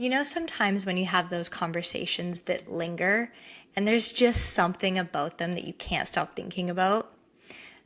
You know, sometimes when you have those conversations that linger and there's just something about them that you can't stop thinking about.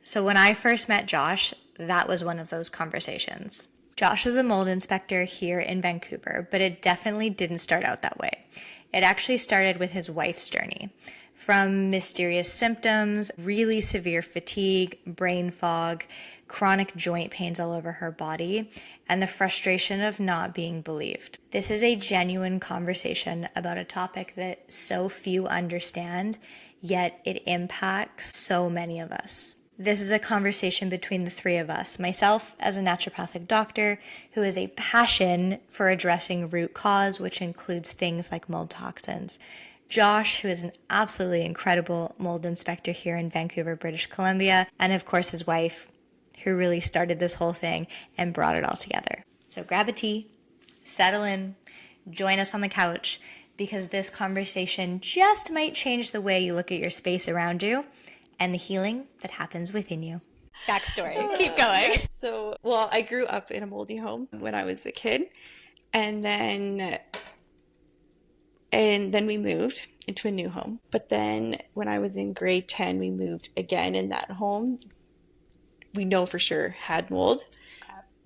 So when I first met Josh, that was one of those conversations. Josh is a mold inspector here in Vancouver, but it definitely didn't start out that way. It actually started with his wife's journey. From mysterious symptoms, really severe fatigue, brain fog, chronic joint pains all over her body, and the frustration of not being believed. This is a genuine conversation about a topic that so few understand, yet it impacts so many of us. This is a conversation between the three of us. Myself as a naturopathic doctor who has a passion for addressing root cause, which includes things like mold toxins. Josh, who is an absolutely incredible mold inspector here in Vancouver, British Columbia, and of course his wife, who really started this whole thing and brought it all together. So grab a tea, settle in, join us on the couch, because this conversation just might change the way you look at your space around you and the healing that happens within you. Backstory. Keep going. So, I grew up in a moldy home when I was a kid, and then we moved into a new home. But then when I was in grade 10, we moved again in that home. We know for sure had mold,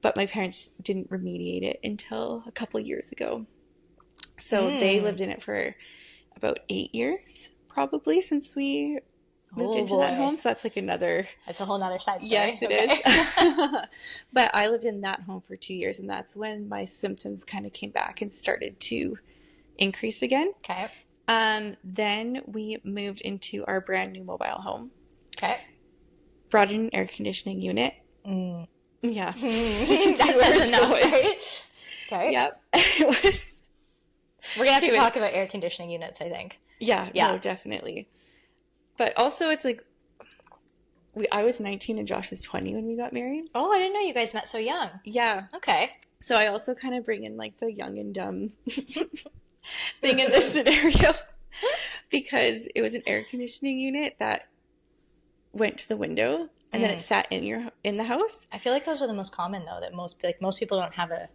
but my parents didn't remediate it until a couple years ago. So they lived in it for about 8 years, probably, since we moved into that home. So that's like That's a whole nother side story. Yes, it is. But I lived in that home for 2 years, and that's when my symptoms kind of came back and started to increase again. Okay. Then we moved into our brand new mobile home. Okay. Brought in an air conditioning unit. Yeah. That says enough, right? Okay. Yep. It was. We're going to have to talk about air conditioning units, I think. Yeah. No, definitely. But also it's like, I was 19 and Josh was 20 when we got married. Oh, I didn't know you guys met so young. Yeah. Okay. So I also kind of bring in like the young and dumb thing in this scenario, because it was an air conditioning unit that went to the window and then it sat in the house. I feel like those are the most common though, that most people don't have a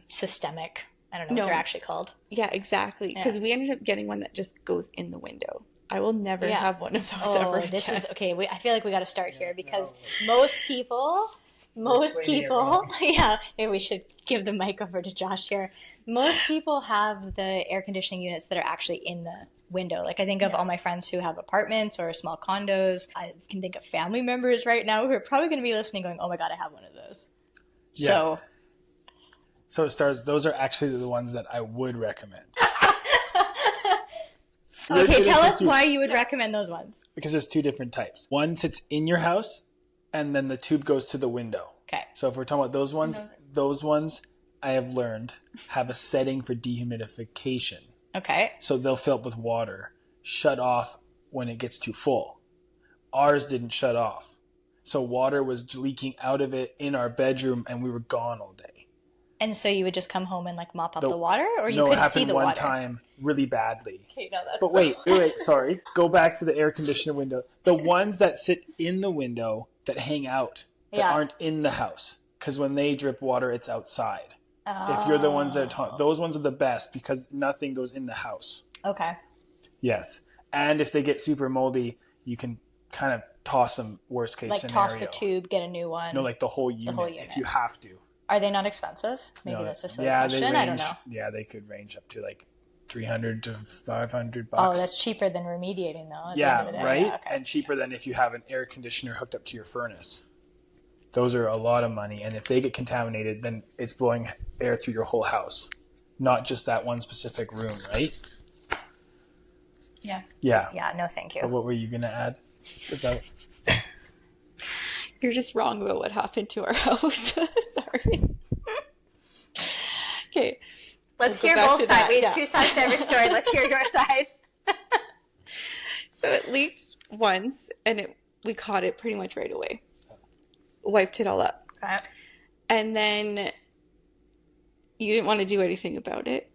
systemic, I don't know what they're actually called. Yeah, exactly. Because we ended up getting one that just goes in the window. I will never have one of those ever again. This is okay. I feel like we got to start here because most people, yeah, maybe we should give the mic over to Josh here. Most people have the air conditioning units that are actually in the window. Like I think of all my friends who have apartments or small condos. I can think of family members right now who are probably going to be listening going, oh my God, I have one of those. Yeah. So it starts, those are actually the ones that I would recommend. Okay, tell us why you would recommend those ones. Because there's two different types. One sits in your house, and then the tube goes to the window. Okay. So if we're talking about those ones I have learned have a setting for dehumidification. Okay. So they'll fill up with water, shut off when it gets too full. Ours didn't shut off. So water was leaking out of it in our bedroom, and we were gone all day. And so you would just come home and like mop up the water, or you could see the water? No, it happened one time really badly. Okay, no, that's But wait, sorry. Go back to the air conditioner window. The ones that sit in the window that hang out, that aren't in the house. Because when they drip water, it's outside. Oh. If you're the ones that are those ones are the best because nothing goes in the house. Okay. Yes. And if they get super moldy, you can kind of toss them worst case scenario. Like toss the tube, get a new one. No, like the whole unit if you have to. Are they not expensive? Maybe that's a silly question. I don't know. Yeah, they could range up to like $300 to $500. Oh, that's cheaper than remediating though. Yeah, right? Yeah, okay. And cheaper than if you have an air conditioner hooked up to your furnace. Those are a lot of money. And if they get contaminated, then it's blowing air through your whole house. Not just that one specific room, right? Yeah. Yeah. Yeah, no thank you. But what were you going to add about... You're just wrong about what happened to our house. Sorry. Okay. Let's hear both sides. We have two sides to every story. Let's hear your side. So it leaked once, and we caught it pretty much right away. Wiped it all up. Okay. And then you didn't want to do anything about it.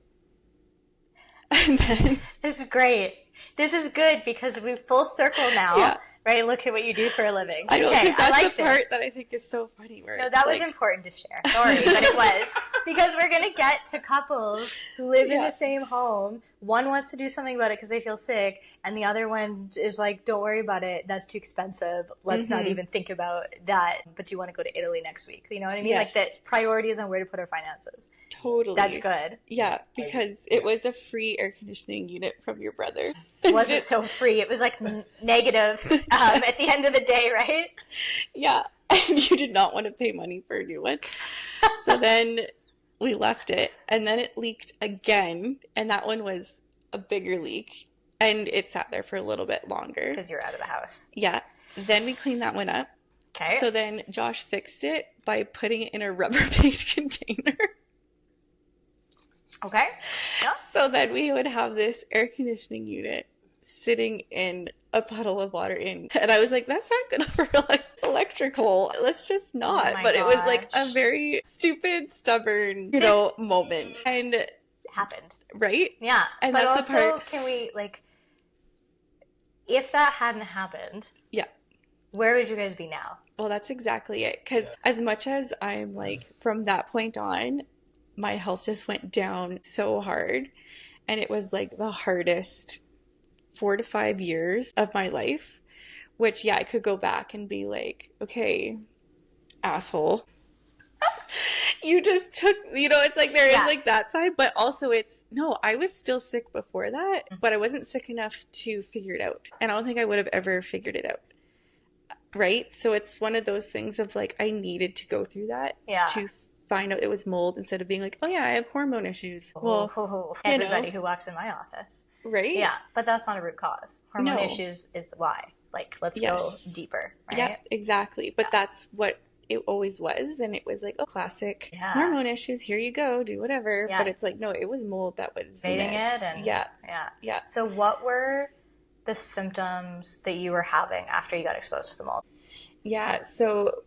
And then... This is great. This is good because we've full circle now. Yeah. Right? Look at what you do for a living. I know, okay, because that's like the part this. that I think is so funny. Where No, that was important to share. Sorry, but it was. Because we're going to get to couples who live in the same home. One wants to do something about it because they feel sick, and the other one is like, don't worry about it. That's too expensive. Let's not even think about that. But you want to go to Italy next week. You know what I mean? Yes. Like that priorities on where to put our finances. Totally. That's good. Yeah, because it was a free air conditioning unit from your brother. It wasn't so free. It was like negative at the end of the day, right? Yeah, and you did not want to pay money for a new one. So then we left it, and then it leaked again, and that one was a bigger leak, and it sat there for a little bit longer. Because you're out of the house. Yeah. Then we cleaned that one up. Okay. So then Josh fixed it by putting it in a Rubbermaid container. Okay. Yeah. So then we would have this air conditioning unit sitting in a puddle of water and I was like, that's not good for like electrical. Let's just not. Oh but it was like gosh. a very stupid, stubborn, moment. And It happened. right? Yeah. And but that's the also, part. can we, like, if that hadn't happened, Yeah. where would you guys be now? Well, that's exactly it. Because as much as I'm like, from that point on, my health just went down so hard. And it was like the hardest 4 to 5 years of my life, which, I could go back and be like, okay, asshole. You just took, it's like there is like that side, but also no, I was still sick before that, but I wasn't sick enough to figure it out. And I don't think I would have ever figured it out. Right? So it's one of those things of like, I needed to go through that to find out it was mold instead of being like, oh yeah, I have hormone issues. Well, everybody who walks in my office. Right? Yeah, but that's not a root cause. Hormone issues is why. Like, let's go deeper, right? Yeah, exactly. But that's what it always was. And it was like, oh, classic hormone issues. Here you go. Do whatever. Yeah. But it's like, no, it was mold that was invading it. And yeah. So what were the symptoms that you were having after you got exposed to the mold? Yeah. So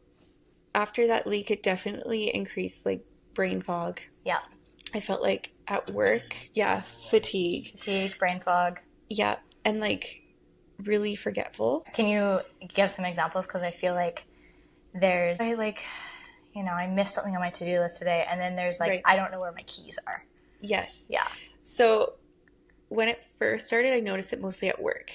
after that leak, it definitely increased like brain fog. Yeah. I felt like at work, fatigue. Fatigue, brain fog. Yeah. And like really forgetful. Can you give some examples? Because I feel like I missed something on my to-do list today. And then there's like, I don't know where my keys are. Yes. Yeah. So when it first started, I noticed it mostly at work.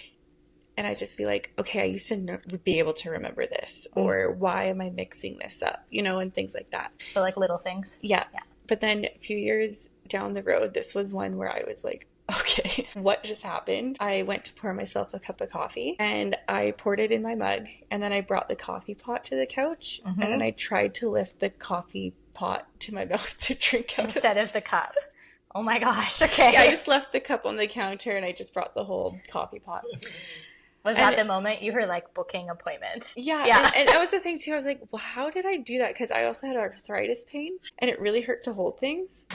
And I'd just be like, okay, I used to be able to remember this. Or why am I mixing this up? And things like that. So like little things. Yeah. But then a few years down the road, this was one where I was like, okay, what just happened? I went to pour myself a cup of coffee and I poured it in my mug. And then I brought the coffee pot to the couch. And then I tried to lift the coffee pot to my mouth to drink out instead of the cup. Oh my gosh. Okay. Yeah, I just left the cup on the counter and I just brought the whole coffee pot. Was that the moment you were like booking appointments? Yeah. And that was the thing too. I was like, well, how did I do that? Because I also had arthritis pain and it really hurt to hold things.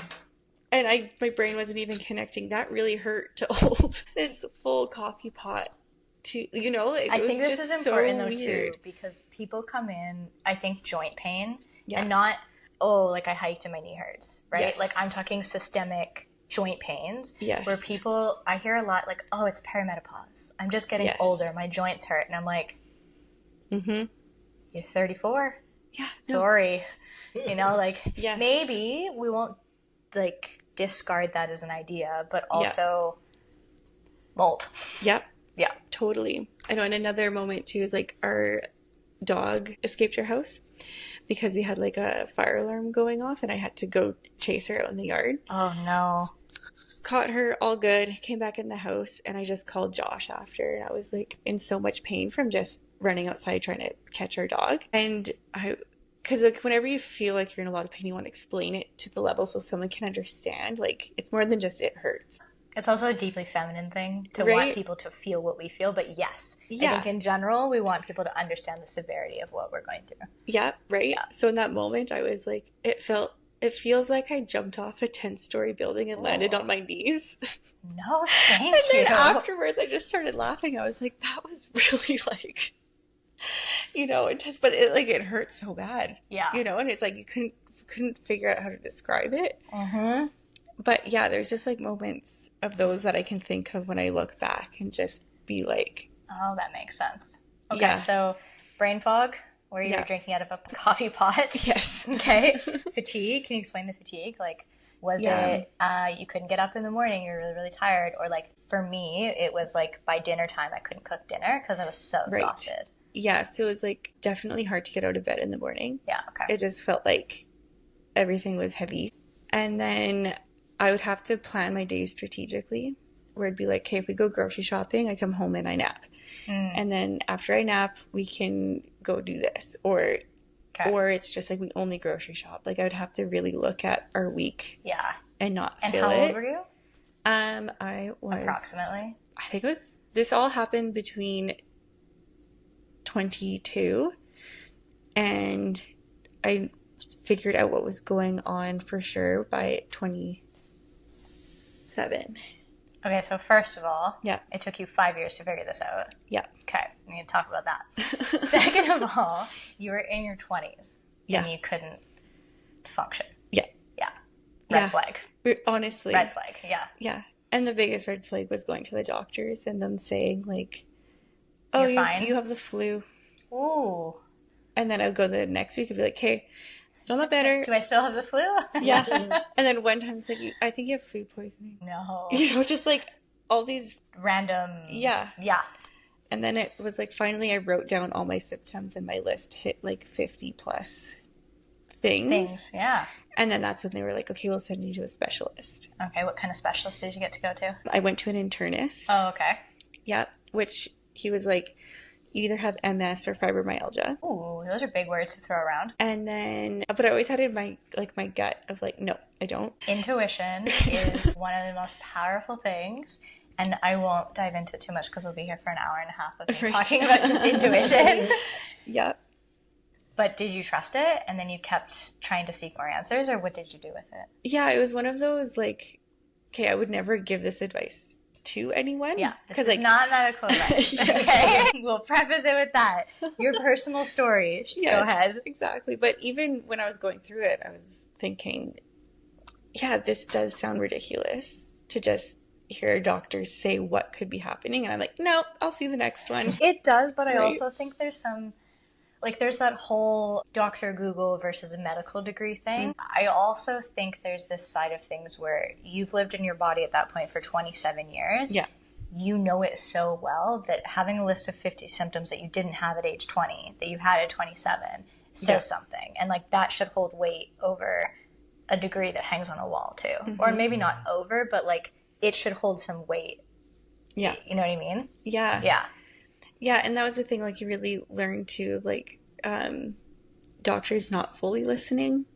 And my brain wasn't even connecting. That really hurt to hold this full coffee pot to, I think this is important though weird. too, because people come in, I think joint pain and not, like I hiked and my knee hurts, right? Yes. Like I'm talking systemic joint pains. Yes. Where people, I hear a lot like, oh, it's perimenopause. I'm just getting older. My joints hurt. And I'm like, you're 34. Yeah. Sorry. Yes. Maybe we won't like discard that as an idea, but also mold. Yep. Yeah. Totally. I know. And another moment too is like our dog escaped your house because we had like a fire alarm going off and I had to go chase her out in the yard. Oh no. Caught her, all good, came back in the house, and I just called Josh after, and I was like in so much pain from just running outside trying to catch our dog. And because like whenever you feel like you're in a lot of pain, you want to explain it to the level so someone can understand. Like it's more than just it hurts. It's also a deeply feminine thing to want people to feel what we feel, but I think in general we want people to understand the severity of what we're going through. Yeah, right. Yeah. So in that moment, I was like, it feels like I jumped off a 10-story building and landed on my knees. No, thank you. And then afterwards, I just started laughing. I was like, that was really like, intense, but it hurt so bad. Yeah. And it's like you couldn't figure out how to describe it. Mm-hmm. But yeah, there's just like moments of those that I can think of when I look back and just be like, oh, that makes sense. Okay, Yeah. so brain fog, where you're Yeah. drinking out of a coffee pot. Yes. Okay. Fatigue. Can you explain the fatigue? Like, was Yeah. it you couldn't get up in the morning, you're really, really tired? Or like for me, it was like by dinner time, I couldn't cook dinner because I was so Right. exhausted. Yeah, so it was like definitely hard to get out of bed in the morning. Yeah, okay. It just felt like everything was heavy. And then I would have to plan my days strategically, where it'd be like, okay, if we go grocery shopping, I come home and I nap. And then after I nap, we can go do this. Or it's just like we only grocery shop. Like I would have to really look at our week Yeah. and not And feel how it. old were you? I was Approximately. I think it was, this all happened between 22 and I figured out what was going on for sure by 27. Okay, so first of all, Yeah. it took you 5 years to figure this out. Yeah. Okay, we need to talk about that. Second of all, you were in your 20s Yeah. and you couldn't function. Yeah. Yeah. Yeah. Red flag. Honestly. Red flag, yeah. Yeah. And the biggest red flag was going to the doctors and them saying like, oh, You're fine. you have the flu. Ooh. And then I would go the next week and be like, hey, still not better. Do I still have the flu? Yeah. And then one time it's like, I think you have food poisoning. No. You know, just like all these. Random. Yeah. Yeah. And then it was like, finally I wrote down all my symptoms and my list hit like 50 plus things. Yeah. And then that's when they were like, okay, we'll send you to a specialist. Okay, what kind of specialist did you get to go to? I went to an internist. Oh, okay. Yeah. Which he was like, you either have MS or fibromyalgia. Ooh, those are big words to throw around. And then, but I always had in my gut of like, no, I don't. Intuition is one of the most powerful things. And I won't dive into it too much because we'll be here for an hour and a half of me talking about just intuition. Yeah. But did you trust it and then you kept trying to seek more answers, or what did you do with it? Yeah, it was one of those like, okay, I would never give this advice to anyone. Yeah, this is like, not medical advice. Yes. Okay, we'll preface it with that. Your personal story. Yes, Go ahead. Exactly. But even when I was going through it, I was thinking, yeah, this does sound ridiculous to just hear doctors say what could be happening. And I'm like, nope, I'll see the next one. It does, but I Right. also think there's some, like, there's that whole Dr. Google versus a medical degree thing. I also think there's this side of things where you've lived in your body at that point for 27 years. Yeah. You know it so well that having a list of 50 symptoms that you didn't have at age 20, that you had at 27, says something. And, like, that should hold weight over a degree that hangs on a wall, too. Or maybe not over, but, like, it should hold some weight. Yeah. You know what I mean? Yeah. Yeah. Yeah. And that was the thing, like, you really learn to, like, doctors not fully listening.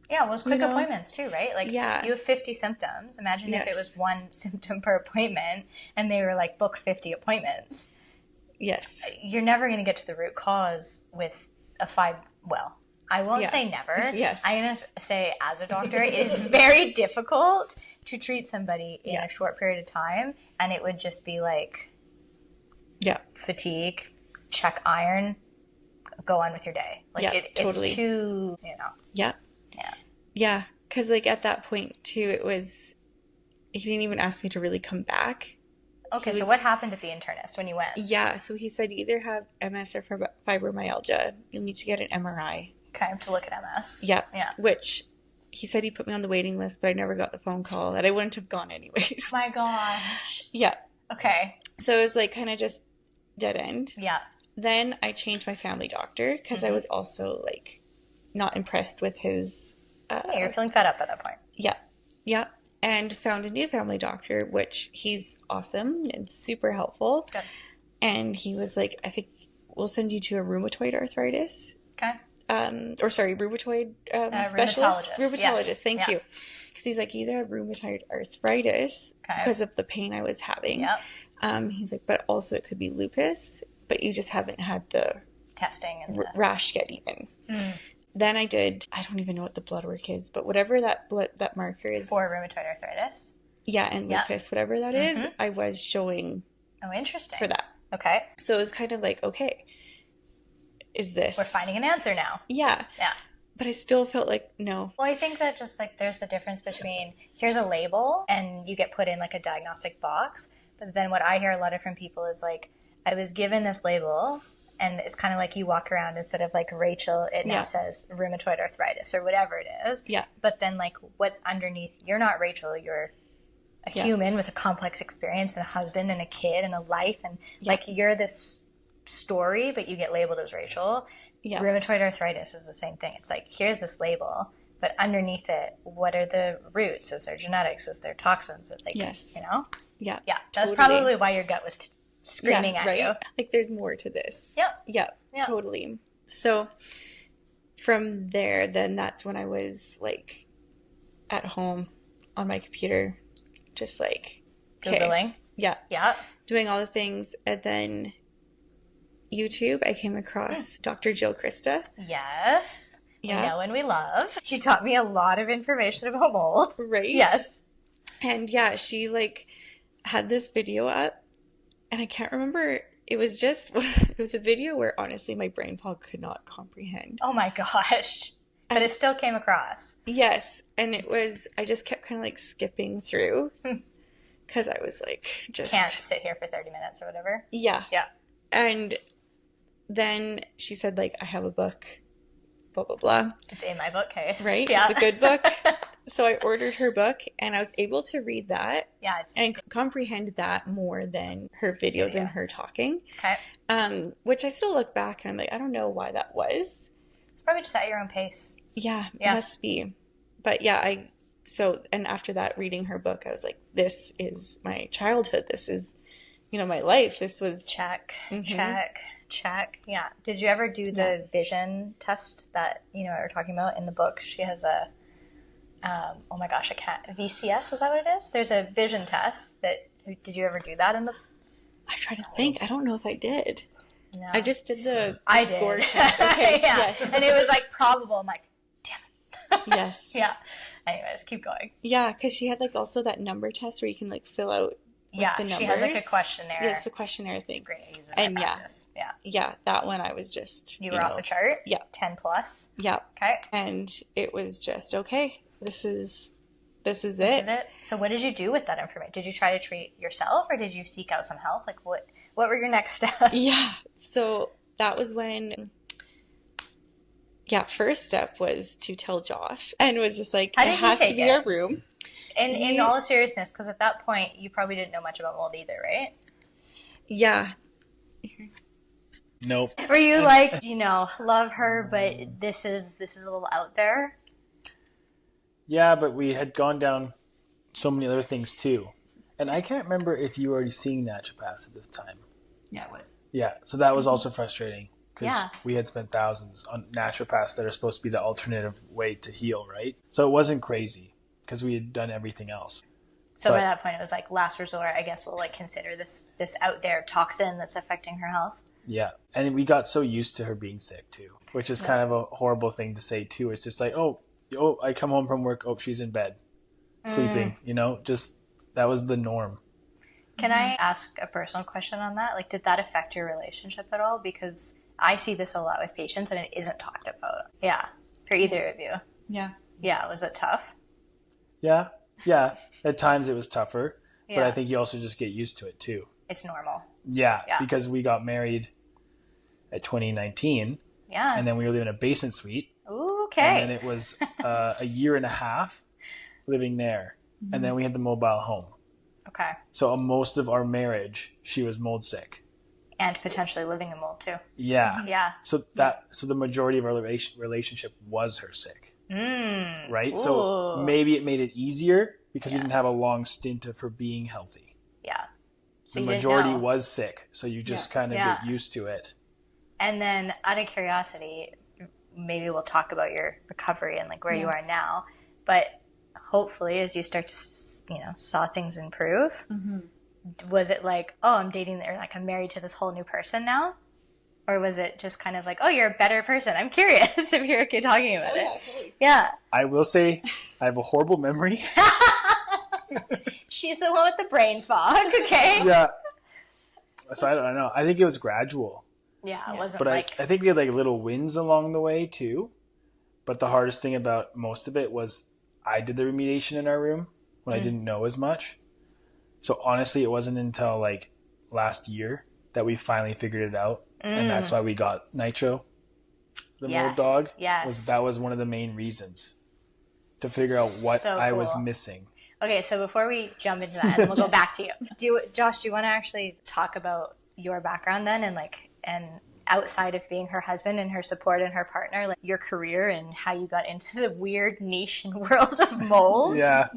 Yeah, well, it's quick You know? appointments too, right? Like, Yeah. you have 50 symptoms. Imagine if it Yes. was one symptom per appointment and they were like, book 50 appointments. Yes. You're never going to get to the root cause with well, I won't Yeah. say never. Yes. I'm going to say, as a doctor, it is very difficult to treat somebody in Yeah. a short period of time. And it would just be like Yeah. fatigue, check iron, go on with your day. Like, Yeah, totally. it's too, you know. Yeah. Yeah. Yeah. Because, like, at that point, too, it was, he didn't even ask me to really come back. Okay, He so was- what happened at the internist when you went? Yeah. So he said, you either have MS or fibromyalgia. You'll need to get an MRI. Okay, I have to look at MS. Yeah. Yeah. Which he said he put me on the waiting list, but I never got the phone call that I wouldn't have gone anyways. My gosh. Yeah. Okay. So it was like kind of just dead end. Yeah. Then I changed my family doctor because I was also like not impressed with his. Yeah, you're feeling fed up at that point. Yeah. Yeah. And found a new family doctor, which he's awesome and super helpful. Good. And he was like, I think we'll send you to a rheumatoid arthritis. Okay. Rheumatoid specialist. Rheumatologist. Yes. Thank Yeah. you. Because he's like, you either have rheumatoid arthritis Okay. because of the pain I was having. Yep. He's like, but also it could be lupus, but you just haven't had the Testing and rash yet even. Then I don't even know what the blood work is, but whatever that marker is. for rheumatoid arthritis. Yeah, and Yeah. lupus, whatever that is, I was showing Oh, interesting. for that. Okay. So it was kind of like, okay, is this... We're finding an answer now. Yeah. Yeah. But I still felt like, no. Well, I think that just like there's the difference between here's a label and you get put in like a diagnostic box. But then what I hear a lot of from people is like, I was given this label and it's kind of like you walk around instead of like Rachel, it now says rheumatoid arthritis or whatever it is. Yeah. But then like what's underneath, you're not Rachel, you're a human with a complex experience and a husband and a kid and a life. And like you're this story, but you get labeled as Rachel. Yeah. Rheumatoid arthritis is the same thing. It's like, here's this label, but underneath it, what are the roots? Is there genetics? Is there toxins? Like, you know? Yeah. Yeah. That's probably why your gut was screaming at you. Like, there's more to this. Yep. Yeah, totally. So from there, then that's when I was like at home on my computer, just like Googling. Yeah. Doing all the things. And then YouTube, I came across Dr. Jill Krista. Yes. Yeah. We know and we love. She taught me a lot of information about mold. Right. Yes. And yeah, she like had this video up, and I can't remember. It was a video where honestly my brain fog could not comprehend. Oh my gosh. But it still came across. Yes. And I just kept kind of like skipping through because I was like, just can't sit here for 30 minutes or whatever. Yeah. Yeah. And then she said, like, I have a book, blah, blah, blah. It's in my bookcase. Right? Yeah. It's a good book. So I ordered her book, and I was able to read that and comprehend that more than her videos and her talking. Okay. Which I still look back, and I'm like, I don't know why that was. It's probably just at your own pace. Yeah, it must be. But yeah, and after that, reading her book, I was like, this is my childhood. This is, my life. This was... Check. Yeah. Did you ever do the vision test that, we were talking about in the book? She has a, oh my gosh, I can't, VCS, is that what it is? There's a vision test did you ever do that in the... I try to think. I don't know if I did. No. I just did the I score did. test. Okay. Yes. And it was like probable. I'm like, damn it. Yes. Yeah. Anyways, keep going. Yeah, because she had like also that number test where you can like fill out the numbers. She has like a questionnaire. Yes, the questionnaire thing. It's great. I use it and in practice. Yeah, that one I was just... You were off the chart? Yeah. 10 plus? Yeah. Okay. And it was just, okay, this is it. This is it. So what did you do with that information? Did you try to treat yourself or did you seek out some help? Like what were your next steps? Yeah. So that was when... Yeah, first step was to tell Josh, and it was just like, it has to be our room. And in all seriousness, because at that point, you probably didn't know much about mold either, right? Yeah. Nope. Were you like, love her, but this is a little out there? Yeah, but we had gone down so many other things too. And I can't remember if you were already seeing naturopaths at this time. Yeah, it was. Yeah, so that was also frustrating. Because Yeah. we had spent thousands on naturopaths that are supposed to be the alternative way to heal, right? So it wasn't crazy because we had done everything else. So by that point, it was like last resort. I guess we'll like consider this out there toxin that's affecting her health. Yeah, and we got so used to her being sick too, which is kind of a horrible thing to say too. It's just like, oh, I come home from work, she's in bed, sleeping. Just that was the norm. Can I ask a personal question on that? Like, did that affect your relationship at all? Because I see this a lot with patients, and it isn't talked about. Yeah, for either of you. Yeah. Yeah, was it tough? Yeah. At times it was tougher, but I think you also just get used to it too. It's normal. Yeah, because we got married at 2019. Yeah. And then we were living in a basement suite. Ooh, okay. And then it was a year and a half living there. Mm-hmm. And then we had the mobile home. Okay. So most of our marriage, she was mold sick. And potentially living in mold too. Yeah. Yeah. So the majority of our relationship was her sick. Right? Ooh. So maybe it made it easier because we didn't have a long stint of her being healthy. Yeah. So the majority was sick. So you just kind of get used to it. And then out of curiosity, maybe we'll talk about your recovery and like where you are now. But hopefully as you start to, saw things improve, was it like, oh, I'm dating, or like I'm married to this whole new person now? Or was it just kind of like, oh, you're a better person? I'm curious if you're okay talking about it. Totally. Yeah. I will say I have a horrible memory. She's the one with the brain fog, okay? Yeah. So I don't know. I think it was gradual. Yeah, it wasn't but I think we had like little wins along the way too. But the hardest thing about most of it was I did the remediation in our room when I didn't know as much. So honestly, it wasn't until like last year that we finally figured it out And that's why we got Nitro, the mold dog. Yes. That was one of the main reasons to figure out what I was missing. Okay, so before we jump into that, and then we'll go back to you. Josh, do you want to actually talk about your background then, and outside of being her husband and her support and her partner, like your career and how you got into the weird niche and world of mold? Yeah.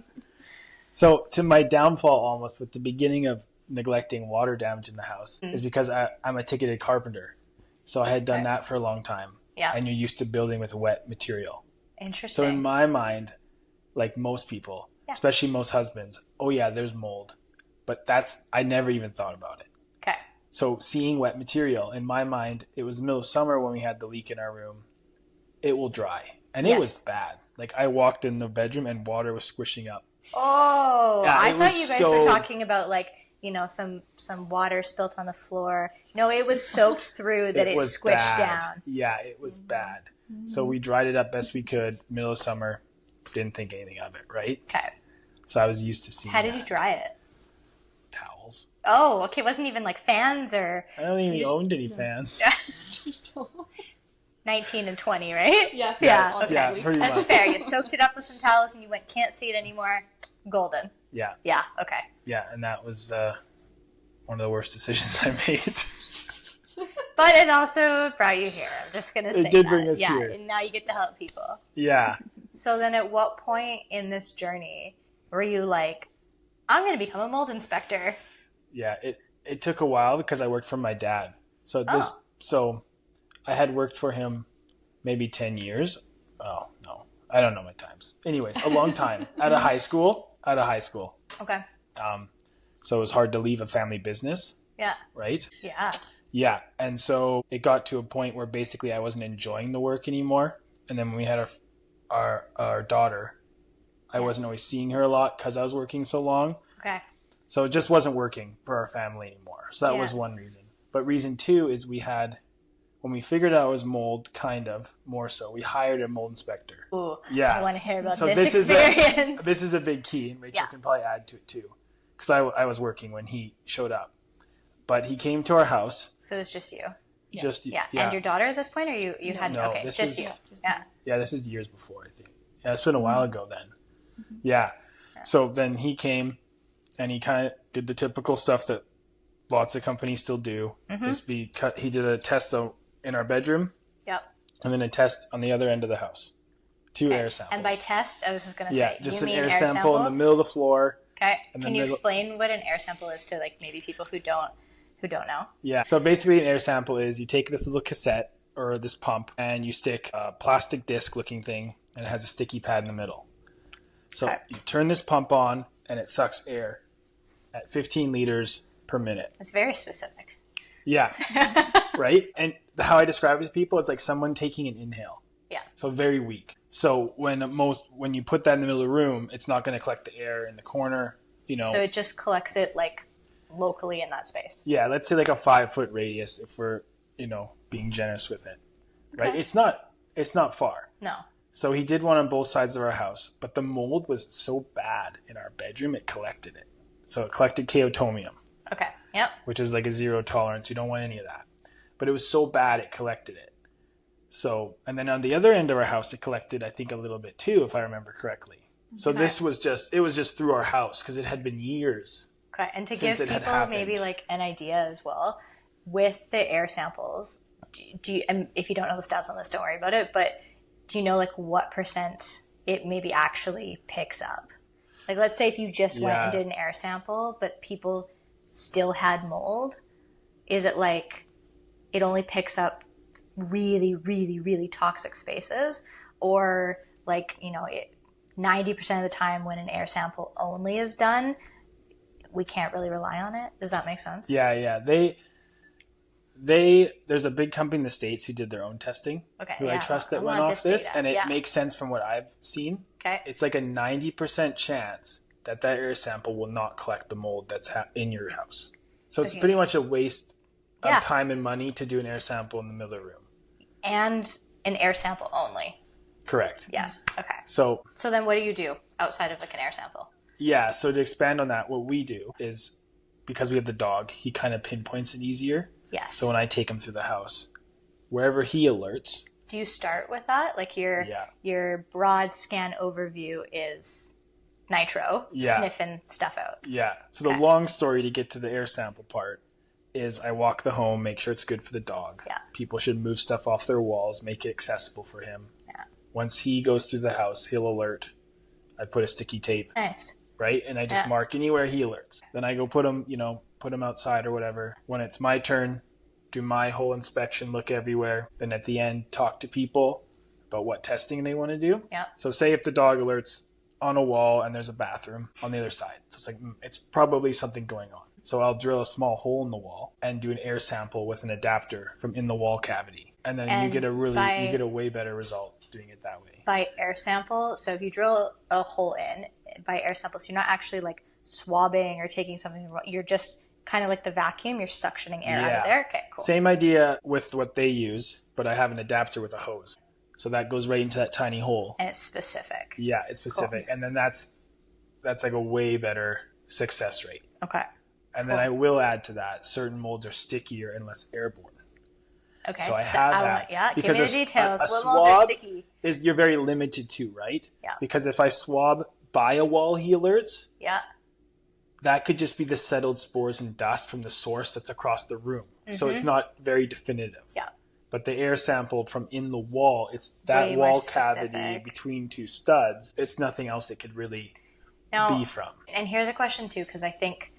So to my downfall almost with the beginning of neglecting water damage in the house is because I'm a ticketed carpenter. So I had done that for a long time. Yeah. And you're used to building with wet material. Interesting. So in my mind, like most people, especially most husbands, oh yeah, there's mold. But I never even thought about it. Okay. So seeing wet material, in my mind, it was the middle of summer when we had the leak in our room. It will dry. And it was bad. Like I walked in the bedroom and water was squishing up. Oh, yeah, I thought you guys were talking about like, you know, some water spilt on the floor. No, it was soaked through that it squished down. Yeah, it was bad. So we dried it up best we could, middle of summer. Didn't think anything of it, right? Okay. So I was used to seeing How did you dry it? Towels. Oh, okay. It wasn't even like fans or... I don't even owned any fans. 19 and 20, right? Yeah. Yeah, okay. Yeah, pretty That's much. fair. You soaked it up with some towels and you went, can't see it anymore. Golden. Yeah. Yeah, okay. Yeah, and that was one of the worst decisions I made. But it also brought you here. I'm just going to say It did that. bring us yeah, here. And now you get to help people. Yeah. So then at what point in this journey were you like, I'm going to become a mold inspector? Yeah, it took a while because I worked for my dad. So I had worked for him maybe 10 years. Oh, no. I don't know my times. Anyways, a long time. Out of high school. Okay. So it was hard to leave a family business. Yeah. Right? Yeah. Yeah. And so it got to a point where basically I wasn't enjoying the work anymore. And then when we had our daughter, I wasn't always seeing her a lot because I was working so long. Okay. So it just wasn't working for our family anymore. So that was one reason. But reason two is when we figured out it was mold, kind of, more so, we hired a mold inspector. Ooh, yeah. I want to hear about so this experience. This is a big key, and Rachel can probably add to it too. Because I was working when he showed up. But he came to our house. So it was just you? Just yeah. And your daughter at this point, or you had... No, okay, just you. Yeah. Yeah, this is years before, I think. Yeah, it's been a while ago then. Mm-hmm. Yeah. So then he came, and he kind of did the typical stuff that lots of companies still do. Mm-hmm. He did a test in our bedroom. Yep. And then a test on the other end of the house. 2 air samples. And by test, I was just going to say, yeah, just an air sample in the middle of the floor. Okay. Can you explain what an air sample is to like maybe people who don't know? Yeah. So basically an air sample is you take this little cassette or this pump and you stick a plastic disc looking thing and it has a sticky pad in the middle. So you turn this pump on and it sucks air at 15 liters per minute. It's very specific. Yeah. Right? And how I describe it to people is like someone taking an inhale. Yeah. So very weak. So when you put that in the middle of the room, it's not going to collect the air in the corner, you know. So it just collects it like locally in that space. Yeah, let's say like a 5-foot radius if we're, being generous with it. Right? Okay. It's not far. No. So he did one on both sides of our house, but the mold was so bad in our bedroom it collected it. So it collected chaetomium. Okay. Yep. Which is like a 0 tolerance. You don't want any of that. But it was so bad it collected it. So, and then on the other end of our house, it collected, I think, a little bit too, if I remember correctly. So this was just through our house because it had been years. Okay. And to give people maybe like an idea as well, with the air samples, do you, and if you don't know the stats on this, don't worry about it, but do you know like what percent it maybe actually picks up? Like let's say if you just went and did an air sample, but people still had mold, is it like it only picks up really, really, really toxic spaces, or like 90% of the time when an air sample only is done, we can't really rely on it? Does that make sense? Yeah. There's a big company in the States who did their own testing. Okay. Who I trust that went off this, and it makes sense from what I've seen. Okay. It's like a 90% chance that air sample will not collect the mold that's in your house. So it's pretty much a waste of time and money to do an air sample in the middle of the room. And an air sample only. Correct. Yes. Okay. So then what do you do outside of like an air sample? Yeah. So to expand on that, what we do is, because we have the dog, he kind of pinpoints it easier. Yes. So when I take him through the house, wherever he alerts. Do you start with that? Like your broad scan overview is nitro, sniffing stuff out. Yeah. So the long story to get to the air sample part is I walk the home, make sure it's good for the dog. Yeah. People should move stuff off their walls, make it accessible for him. Yeah. Once he goes through the house, he'll alert. I put a sticky tape. Nice. Right? And I just mark anywhere he alerts. Then I go put him outside or whatever. When it's my turn, do my whole inspection, look everywhere. Then at the end, talk to people about what testing they want to do. Yeah. So say if the dog alerts on a wall and there's a bathroom on the other side. So it's like, it's probably something going on. So I'll drill a small hole in the wall and do an air sample with an adapter from in the wall cavity. And then you get a way better result doing it that way. By air sample, so if you drill a hole in by air samples, you're not actually like swabbing or taking something, you're just kind of like the vacuum, you're suctioning air out of there. Okay, cool. Same idea with what they use, but I have an adapter with a hose. So that goes right into that tiny hole. And it's specific. Yeah, it's specific. Cool. And then that's like a way better success rate. Okay. And then I will add to that, certain molds are stickier and less airborne. Okay. So I have that. Yeah, because give me the details. What molds are sticky? You're very limited to, right? Yeah. Because if I swab by a wall he alerts, that could just be the settled spores and dust from the source that's across the room. Mm-hmm. So it's not very definitive. Yeah. But the air sampled from in the wall, it's that way wall cavity between two studs. It's nothing else it could really be from. And here's a question too, because I think,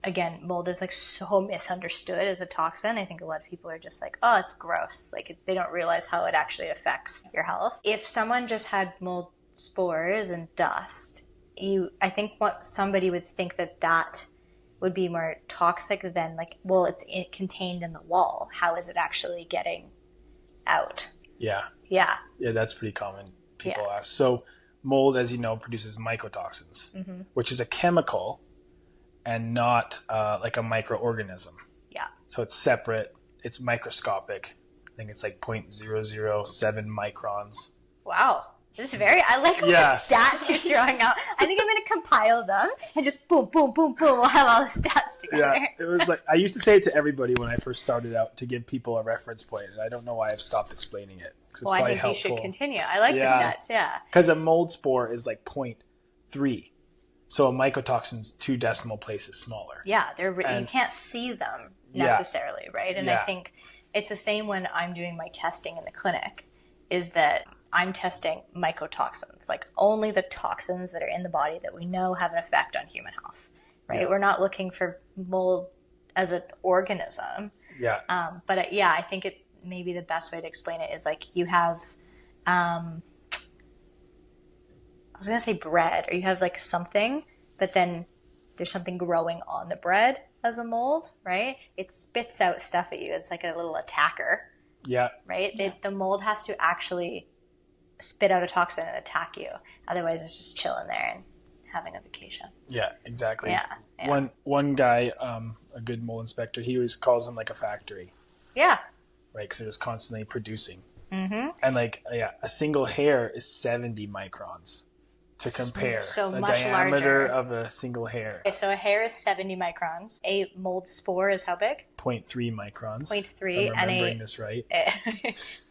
again, mold is like so misunderstood as a toxin. I think a lot of people are just like, oh, it's gross. Like they don't realize how it actually affects your health. If someone just had mold spores and dust, I think what somebody would think that would be more toxic than like, well, it's contained in the wall. How is it actually getting out? Yeah. Yeah. Yeah, that's pretty common. People ask. So mold, as you know, produces mycotoxins, which is a chemical and not like a microorganism. Yeah. So it's separate. It's microscopic. I think it's like 0.007 microns. Wow. I like all the stats you're throwing out. I think I'm going to compile them and just boom, boom, boom, boom. We'll have all the stats together. Yeah, it was like, I used to say it to everybody when I first started out to give people a reference point. And I don't know why I've stopped explaining it. Well, I think helpful. You should continue. I like the stats, Because a mold spore is like 0.3. So a mycotoxin's 2 decimal places smaller. Yeah, you can't see them necessarily, right? And I think it's the same when I'm doing my testing in the clinic, is that I'm testing mycotoxins, like only the toxins that are in the body that we know have an effect on human health, right? Yeah. We're not looking for mold as an organism. Yeah. But I think it maybe the best way to explain it is like you have, I was going to say bread, or you have like something, but then there's something growing on the bread as a mold, right? It spits out stuff at you. It's like a little attacker. Yeah. Right? Yeah. The mold has to actually spit out a toxin and attack you. Otherwise, it's just chilling there and having a vacation. Yeah, exactly. Yeah. One guy, a good mold inspector, he always calls them like a factory. Yeah. Right, because they're just constantly producing. Mm-hmm. And like, a single hair is 70 microns to compare. So the much diameter larger. Of a single hair. Okay, so a hair is 70 microns. A mold spore is how big? 0.3 microns. 0.3. I'm remembering this right.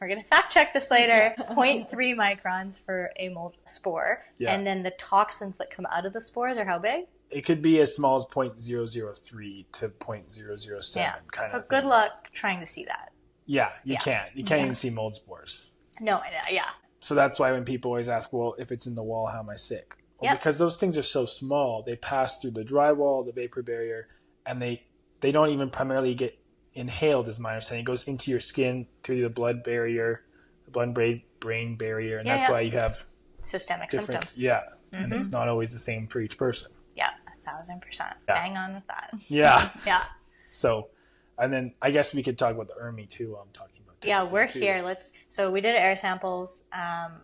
We're going to fact check this later. 0.3 microns for a mold spore. Yeah. And then the toxins that come out of the spores are how big? It could be as small as 0.003 to 0.007 kind of So thing. Good luck trying to see that. Yeah, you can't. You can't even see mold spores. No, yeah. So that's why when people always ask, well, if it's in the wall, how am I sick? Well, because those things are so small, they pass through the drywall, the vapor barrier, and they don't even primarily get inhaled, is my understanding. It goes into your skin through the blood barrier, the blood-brain barrier, and that's why you have systemic symptoms. Yeah, and it's not always the same for each person. Yeah, 1,000%. Bang on with that. Yeah. Yeah. So, and then I guess we could talk about the ERMI too while I'm talking about we're too. Here. So we did air samples.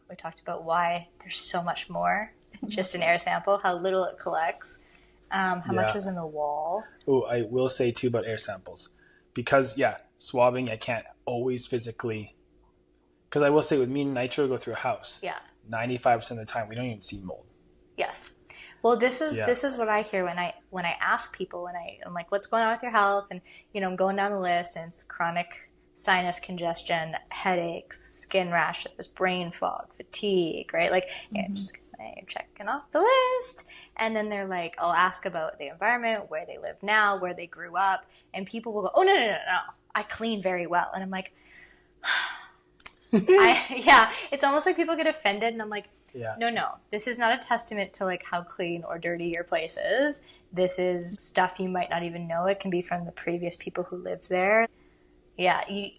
We talked about why there's so much more than just an air sample, how little it collects, how much was in the wall. Oh, I will say too about air samples. Because, swabbing, I can't always physically... Because I will say with me and Nitro go through a house. Yeah. 95% of the time, we don't even see mold. Yes. Well, this is what I hear when I ask people, I'm like, what's going on with your health? And I'm going down the list, and it's chronic sinus congestion, headaches, skin rashes, brain fog, fatigue, right? Like, just checking off the list. And then they're like, I'll ask about the environment, where they live now, where they grew up, and people will go, oh, no, I clean very well. And I'm like, it's almost like people get offended, and I'm like, no, this is not a testament to like how clean or dirty your place is. This is stuff you might not even know. It can be from the previous people who lived there.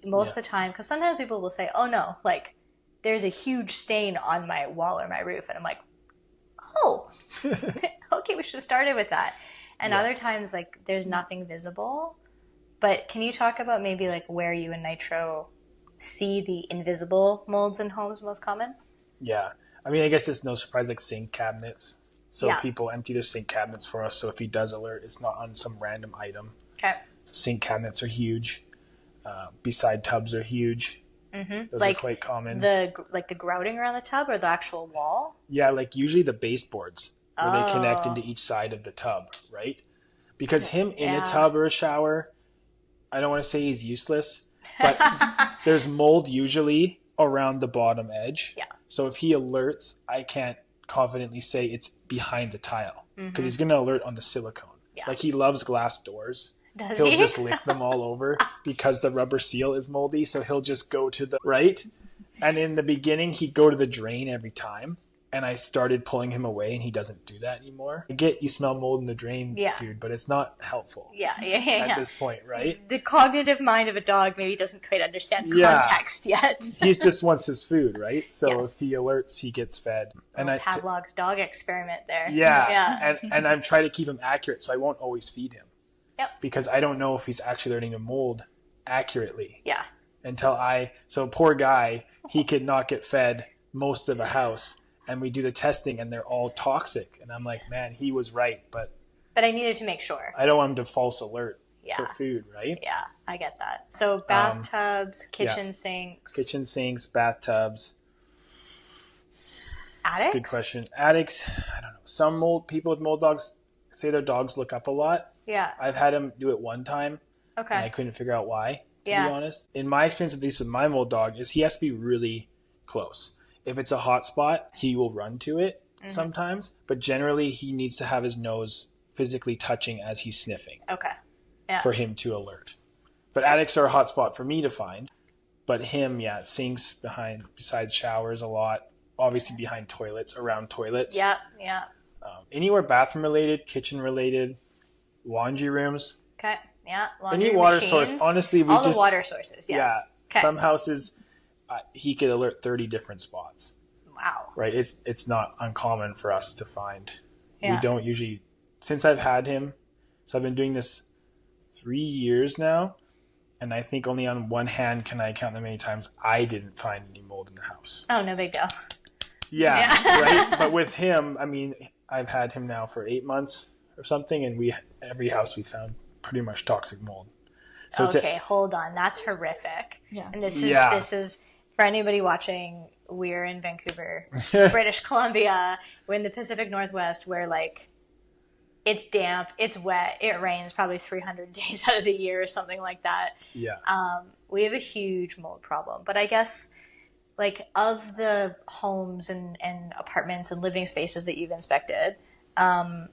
Most of the time, because sometimes people will say, oh no, like there's a huge stain on my wall or my roof, and I'm like, oh, okay, we should have started with that. And other times, like, there's nothing visible. But can you talk about maybe like where you and Nitro see the invisible molds in homes most common? Yeah. I mean, I guess it's no surprise, like sink cabinets. So people empty their sink cabinets for us. So if he does alert, it's not on some random item. Okay. So sink cabinets are huge. Beside tubs are huge. Those are quite common. The grouting around the tub or the actual wall? Yeah, like usually the baseboards where they connect into each side of the tub, right? Because him in a tub or a shower, I don't want to say he's useless, but there's mold usually around the bottom edge. Yeah. So if he alerts, I can't confidently say it's behind the tile because he's going to alert on the silicone. Yeah. Like he loves glass doors. He'll just lick them all over because the rubber seal is moldy. So he'll just go to the right. And in the beginning, he'd go to the drain every time. And I started pulling him away, and he doesn't do that anymore. I get you smell mold in the drain, dude, but it's not helpful. At this point, right? The cognitive mind of a dog maybe doesn't quite understand context yet. He just wants his food, right? So if he alerts, he gets fed. And Pavlov's dog experiment there. And I'm trying to keep him accurate, so I won't always feed him. Yep. Because I don't know if he's actually learning to mold accurately. Yeah. So poor guy, he could not get fed most of a house. And we do the testing, and they're all toxic. And I'm like, man, he was right, but I needed to make sure. I don't want him to false alert for food, right? Yeah, I get that. So bathtubs, kitchen sinks, bathtubs. Attics? That's a good question. Attics, I don't know. Some people with mold dogs say their dogs look up a lot. Yeah. I've had him do it one time. Okay. And I couldn't figure out why, to be honest. In my experience, at least with my mold dog, is he has to be really close. If it's a hot spot, he will run to it sometimes, but generally he needs to have his nose physically touching as he's sniffing for him to alert. But attics are a hot spot for me to find. But him, sinks besides showers a lot, obviously behind toilets, around toilets. Yeah. Anywhere bathroom related, kitchen related, laundry rooms. Okay, laundry any water machines. Source. Honestly, all the water sources, yes. Yeah, some houses... he could alert 30 different spots. Wow. Right? It's not uncommon for us to find. Yeah. We don't usually... Since I've had him, so I've been doing this 3 years now, and I think only on one hand can I count how many times I didn't find any mold in the house. Oh, no big deal. Yeah. Right? But with him, I mean, I've had him now for 8 months or something, and every house we found pretty much toxic mold. So hold on. That's horrific. Yeah. And this is for anybody watching, we're in Vancouver, British Columbia. We're in the Pacific Northwest where, like, it's damp, it's wet, it rains probably 300 days out of the year or something like that. Yeah. We have a huge mold problem. But I guess, like, of the homes and apartments and living spaces that you've inspected, I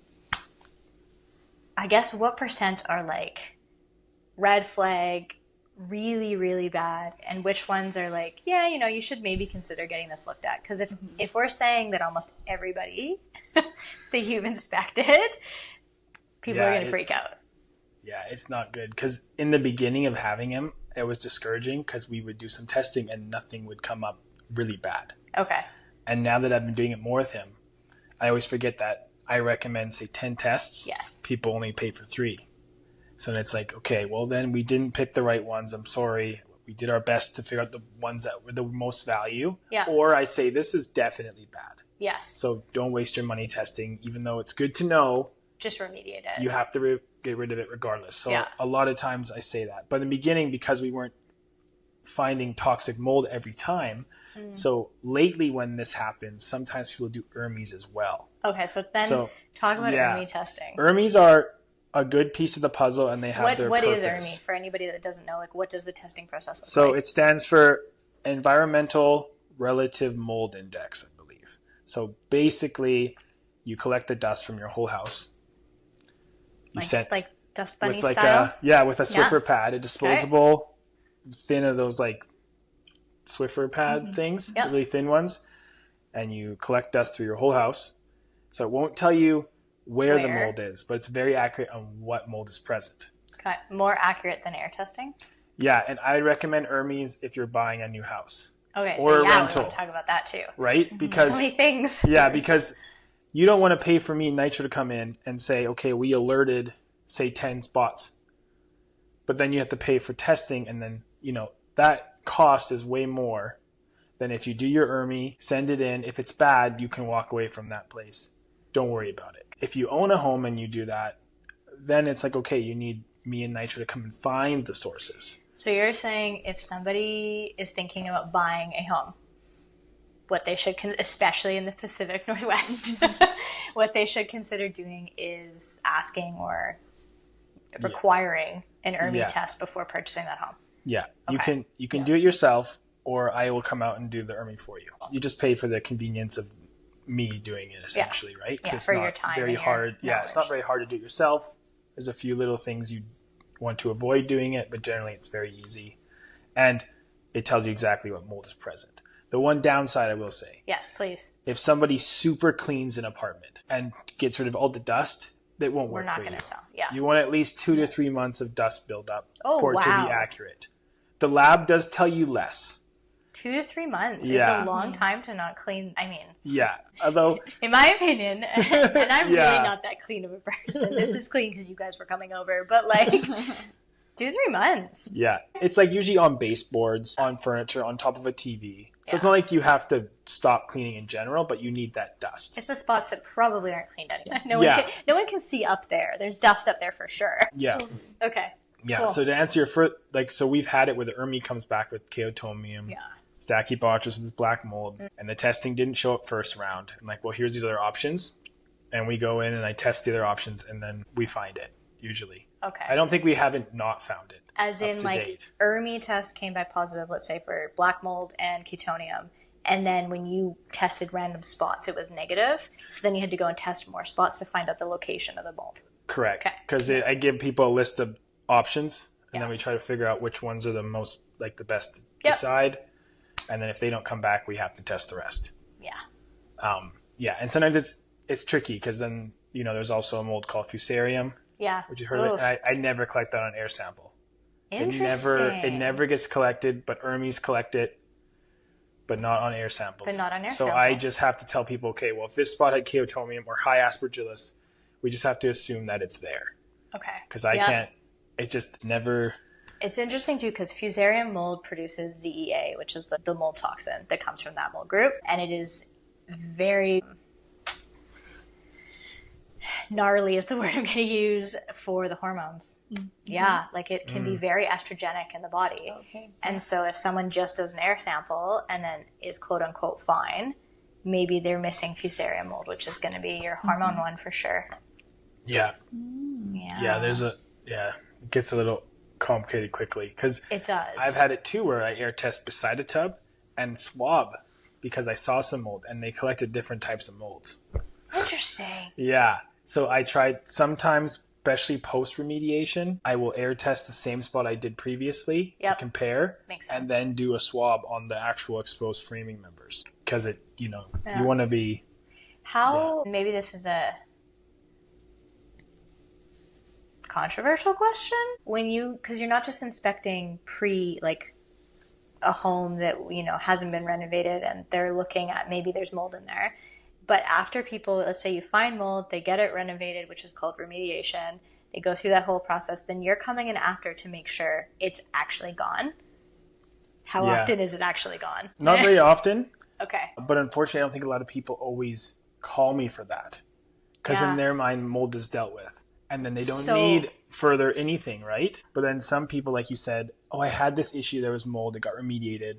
guess what % are, like, red flag, really, really bad, and which ones are like, you should maybe consider getting this looked at? Because if we're saying that almost everybody that you've inspected, people are going to freak out. Yeah, it's not good. Because in the beginning of having him, it was discouraging because we would do some testing and nothing would come up really bad. Okay. And now that I've been doing it more with him, I always forget that I recommend, say, 10 tests. Yes. People only pay for 3. So it's like, okay, well, then we didn't pick the right ones. I'm sorry. We did our best to figure out the ones that were the most value. Yeah. Or I say, this is definitely bad. Yes. So don't waste your money testing, even though it's good to know. Just remediate it. You have to get rid of it regardless. So a lot of times I say that. But in the beginning, because we weren't finding toxic mold every time, so lately when this happens, sometimes people do Hermes as well. Okay, so then talk about ERMI testing. ERMIs are a good piece of the puzzle, and they have their purpose. What is ERMI for anybody that doesn't know? Like, what does the testing process look like? So it stands for Environmental Relative Mold Index, I believe. So basically, you collect the dust from your whole house. Like dust bunny style? With a Swiffer pad, a disposable, thin of those like Swiffer pad things, really thin ones, and you collect dust through your whole house. So it won't tell you where the mold is, but it's very accurate on what mold is present. Okay, more accurate than air testing? Yeah, and I recommend ERMIs if you're buying a new house. Okay, or so a rental. We want to talk about that too. Right? Because so many things. Yeah, because you don't want to pay for me Nitro to come in and say, okay, we alerted, say, 10 spots. But then you have to pay for testing, and then, that cost is way more than if you do your ERMI, send it in. If it's bad, you can walk away from that place. Don't worry about it. If you own a home and you do that, then it's like, okay, you need me and Nitro to come and find the sources. So you're saying if somebody is thinking about buying a home, what they should, especially in the Pacific Northwest, what they should consider doing is asking or requiring an ERMI test before purchasing that home. Yeah, okay. You can do it yourself, or I will come out and do the ERMI for you. You just pay for the convenience of me doing it, essentially, right? Yeah, for your time. Very hard. Yeah, it's not very hard to do it yourself. There's a few little things you want to avoid doing it, but generally it's very easy. And it tells you exactly what mold is present. The one downside I will say. Yes, please. If somebody super cleans an apartment and gets rid of all the dust, that won't work for you. We're not going to tell. Yeah. You want at least 2 to 3 months of dust buildup for it to be accurate. The lab does tell you less. 2 to 3 months is a long time to not clean. I mean, yeah. Although, in my opinion, and I'm really not that clean of a person. This is clean because you guys were coming over, but like 2 to 3 months. Yeah, it's like usually on baseboards, on furniture, on top of a TV. So it's not like you have to stop cleaning in general, but you need that dust. It's the spots that probably aren't cleaned anyway. No one can see up there. There's dust up there for sure. Yeah. Okay. Yeah. Cool. So to answer your first, so we've had it where the ERMI comes back with chaetomium. Yeah. Stachybotrys with black mold, and the testing didn't show up first round. I'm like, well, here's these other options, and we go in and I test the other options, and then we find it usually. Okay. I don't think we haven't not found it. As in, like, ERMI test came back positive, let's say, for black mold and chaetomium, and then when you tested random spots, it was negative. So then you had to go and test more spots to find out the location of the mold. Correct. Because I give people a list of options, and then we try to figure out which ones are the most, like, the best to decide. And then if they don't come back, we have to test the rest. Yeah. And sometimes it's tricky because then, there's also a mold called fusarium. Yeah. Which you heard of it? I never collect that on air sample. Interesting. It never gets collected, but ERMIs collect it, but not on air samples. So I just have to tell people, okay, well, if this spot had chaetomium or high aspergillus, we just have to assume that it's there. Okay. Because I can't, it just never... It's interesting, too, because fusarium mold produces ZEA, which is the mold toxin that comes from that mold group. And it is very gnarly is the word I'm going to use for the hormones. Mm-hmm. Yeah, like it can be very estrogenic in the body. Okay. And so if someone just does an air sample and then is quote-unquote fine, maybe they're missing fusarium mold, which is going to be your hormone one for sure. Yeah. Yeah, it gets a little... complicated quickly because it does. I've had it too where I air test beside a tub and swab because I saw some mold and they collected different types of molds. Interesting. Yeah. So I tried sometimes, especially post remediation, I will air test the same spot I did previously to compare. Makes sense. And then do a swab on the actual exposed framing members because it, you want to be. Maybe this is a controversial question because you're not just inspecting a home that hasn't been renovated and they're looking at maybe there's mold in there, but after people, let's say you find mold, they get it renovated, which is called remediation, they go through that whole process, then you're coming in after to make sure it's actually gone. How often is it actually gone? Not very often. Okay. But unfortunately, I don't think a lot of people always call me for that because in their mind mold is dealt with. And then they don't need further anything, right? But then some people, like you said, I had this issue, there was mold, it got remediated.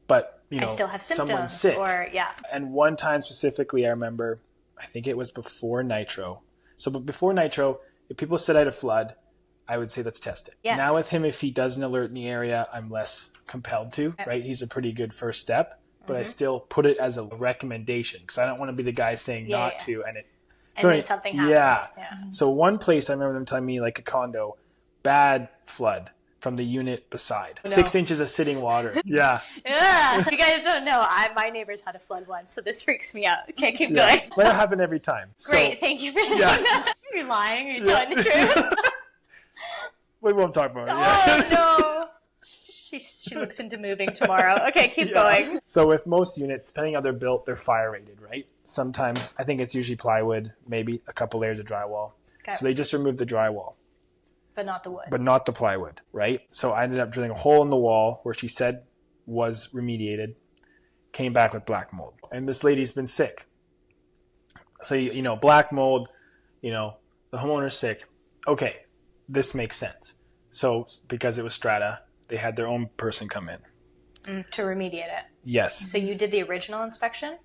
But, I still have symptoms. Someone's sick. And one time specifically, I remember I think it was before nitro. So, but before nitro, if people said I had a flood, I would say let's test it. Yes. Now with him, if he doesn't alert in the area, I'm less compelled to, right? He's a pretty good first step, but I still put it as a recommendation because I don't want to be the guy saying not to. And then something happens. Yeah. So one place I remember them telling me, like a condo, bad flood from the unit beside. No. 6 inches of sitting water. Yeah. Yeah. You guys don't know. My neighbors had a flood once, so this freaks me out. Okay, keep going. Well, that happened every time. Great, thank you for saying that. Are you lying? Are you telling the truth? We won't talk about it. Oh, no. She looks into moving tomorrow. Okay, keep going. So with most units, depending how they're built, they're fire rated, right? Sometimes, I think it's usually plywood, maybe a couple layers of drywall. Okay. So they just remove the drywall. But not the wood. But not the plywood, right? So I ended up drilling a hole in the wall where she said was remediated, came back with black mold. And this lady's been sick. So, you know, black mold, you know, the homeowner's sick. Okay, this makes sense. So because it was strata, they had their own person come in. To remediate it? Yes. So you did the original inspection?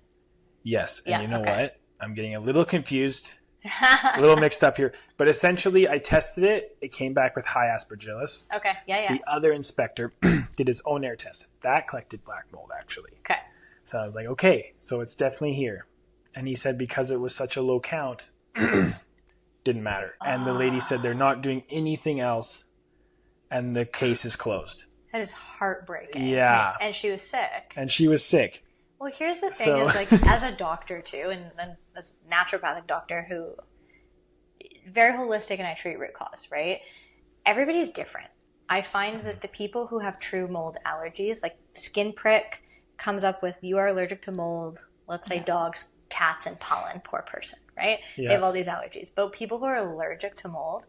Yes. And you know what? I'm getting a little confused, a little mixed up here. But essentially, I tested it. It came back with high aspergillus. Okay. Yeah. The other inspector did his own air test. That collected black mold, actually. Okay. So I was like, okay, so it's definitely here. And he said because it was such a low count, didn't matter. And the lady said they're not doing anything else, and the case is closed. That is heartbreaking. Yeah. And she was sick. Well, here's the thing is, like, as a doctor, too, and as a naturopathic doctor who, very holistic, and I treat root cause, right? Everybody's different. I find that the people who have true mold allergies, like skin prick comes up with, you are allergic to mold, let's say dogs, cats, and pollen, poor person, right? Yeah. They have all these allergies. But people who are allergic to mold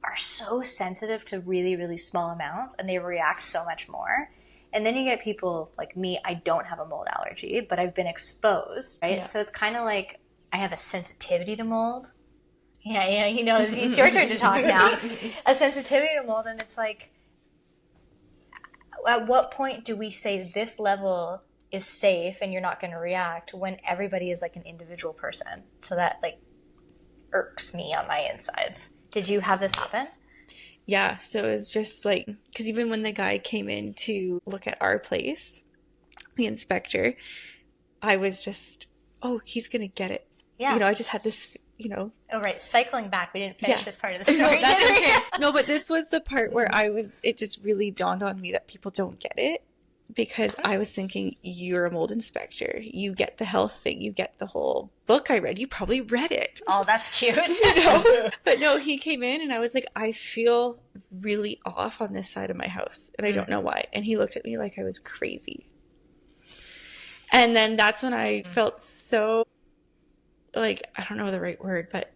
are so sensitive to really, really small amounts, and they react so much more. And then you get people like me, I don't have a mold allergy, but I've been exposed, right? Yeah. So it's kind of like I have a sensitivity to mold. Yeah, you know, it's your turn to talk now. A sensitivity to mold, and it's like, at what point do we say this level is safe and you're not going to react when everybody is like an individual person? So that like irks me on my insides. Did you have this happen? Yeah, so it's just like, because even when the guy came in to look at our place, the inspector, I was just, oh, he's going to get it. Yeah. You know, I just had this, you know. Oh, right. Cycling back. We didn't finish this part of the story. No, that's okay. No, but this was the part where it just really dawned on me that people don't get it. Because I was thinking, you're a mold inspector. You get the health thing. You get the whole book I read. You probably read it. Oh, that's cute. You know? But no, he came in and I was like, I feel really off on this side of my house. And I don't know why. And he looked at me like I was crazy. And then that's when I felt so, like, I don't know the right word, but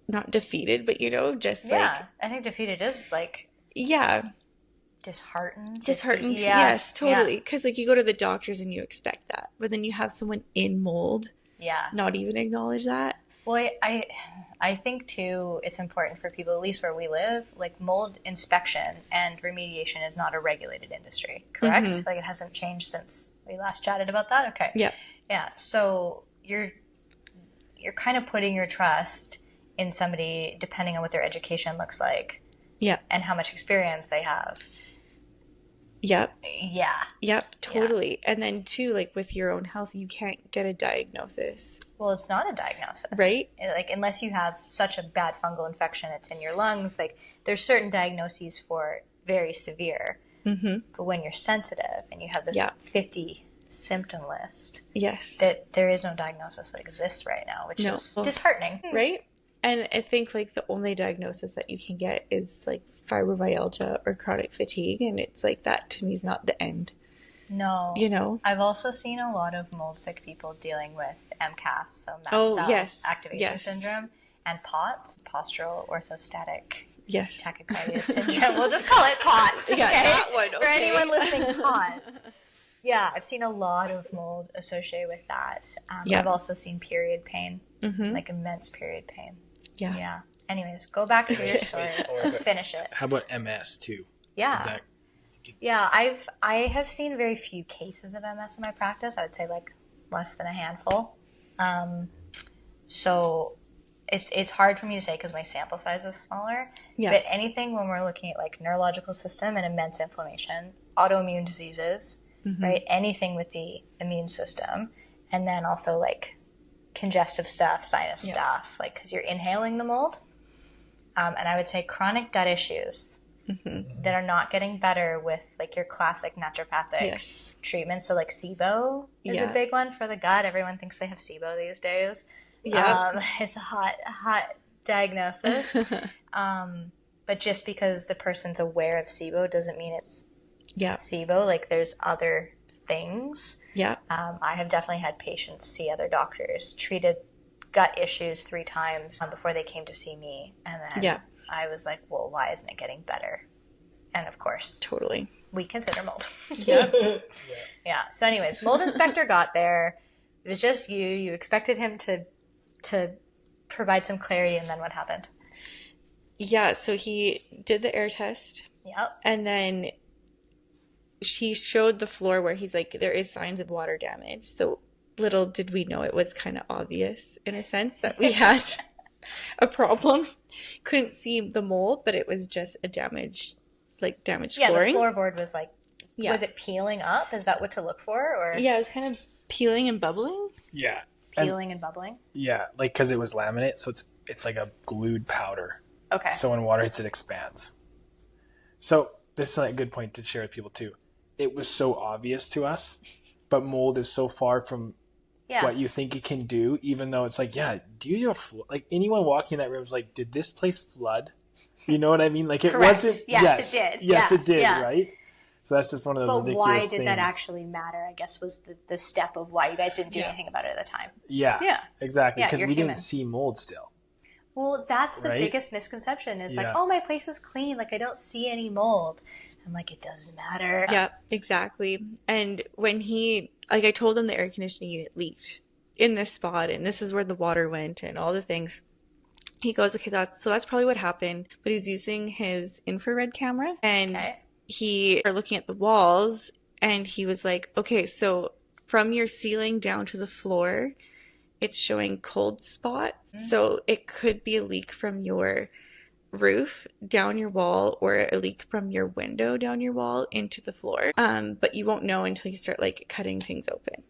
not defeated, but, you know, just like. Yeah, I think defeated is like. Yeah. Disheartened, yes, totally. Because like you go to the doctors and you expect that, but then you have someone in mold, not even acknowledge that. Well, I think too, it's important for people, at least where we live, like mold inspection and remediation is not a regulated industry, correct? Mm-hmm. Like it hasn't changed since we last chatted about that. Okay. Yeah. So you're kind of putting your trust in somebody depending on what their education looks like, and how much experience they have. Yep. Yeah. Yep, totally. Yeah. And then too, like with your own health, you can't get a diagnosis. Well, it's not a diagnosis. Right? Like unless you have such a bad fungal infection, it's in your lungs. Like there's certain diagnoses for very severe. Mm-hmm. But when you're sensitive and you have this 50 symptom list. Yes. That there is no diagnosis that exists right now, which is disheartening. Right? And I think like the only diagnosis that you can get is like fibromyalgia or chronic fatigue, and it's like that to me is not the end. No. You know? I've also seen a lot of mold sick people dealing with MCAS, so mast cell activation syndrome, and POTS, postural orthostatic tachycardia syndrome. We'll just call it POTS. Okay? That one. Okay. For anyone listening, POTS. Yeah, I've seen a lot of mold associated with that. I've also seen period pain, like immense period pain. Yeah. Anyways, go back to your story. Let's finish it. How about MS too? Yeah. Yeah, I have seen very few cases of MS in my practice. I would say like less than a handful. So it's hard for me to say because my sample size is smaller. Yeah. But anything when we're looking at like neurological system and immense inflammation, autoimmune diseases, right? Anything with the immune system, and then also like congestive stuff, sinus stuff, like because you're inhaling the mold. And I would say chronic gut issues that are not getting better with like your classic naturopathic treatments. So like SIBO is a big one for the gut. Everyone thinks they have SIBO these days. Yeah, it's a hot diagnosis. But just because the person's aware of SIBO doesn't mean it's SIBO. Like there's other things. Yeah. I have definitely had patients see other doctors, treated gut issues 3 times before they came to see me. And then I was like, well, why isn't it getting better? And of course, totally, we consider mold. Yeah. So anyways, mold inspector got there. It was just you. You expected him to provide some clarity, and then what happened? Yeah, so he did the air test. Yep. And then he showed the floor where he's like, there is signs of water damage. So little did we know, it was kind of obvious in a sense that we had a problem. Couldn't see the mold, but it was just a damaged flooring. Yeah, the floorboard was like, was it peeling up? Is that what to look for? Or yeah, it was kind of peeling and bubbling. Yeah. Peeling and bubbling? Yeah, like because it was laminate, so it's like a glued powder. Okay. So when water hits, it expands. So this is a good point to share with people too. It was so obvious to us, but mold is so far from what you think it can do, even though it's like, do you have like anyone walking in that room was like, did this place flood? You know what I mean? Like it wasn't. Yes, it did. Yes, it did. Right. So that's just one of those ridiculous things. But why did that actually matter, I guess, was the step of why you guys didn't do anything about it at the time. Yeah. Yeah. Exactly. Because we human. didn't see mold still. Well, that's the biggest misconception is like, oh, my place is clean. Like, I don't see any mold. I'm like, it doesn't matter. Yeah, exactly. And when I told him the air conditioning unit leaked in this spot, and this is where the water went and all the things. He goes, okay, that's probably what happened. But he's using his infrared camera, and he are looking at the walls, and he was like, okay, so from your ceiling down to the floor, it's showing cold spots. So it could be a leak from your roof down your wall, or a leak from your window down your wall into the floor. But you won't know until you start like cutting things open.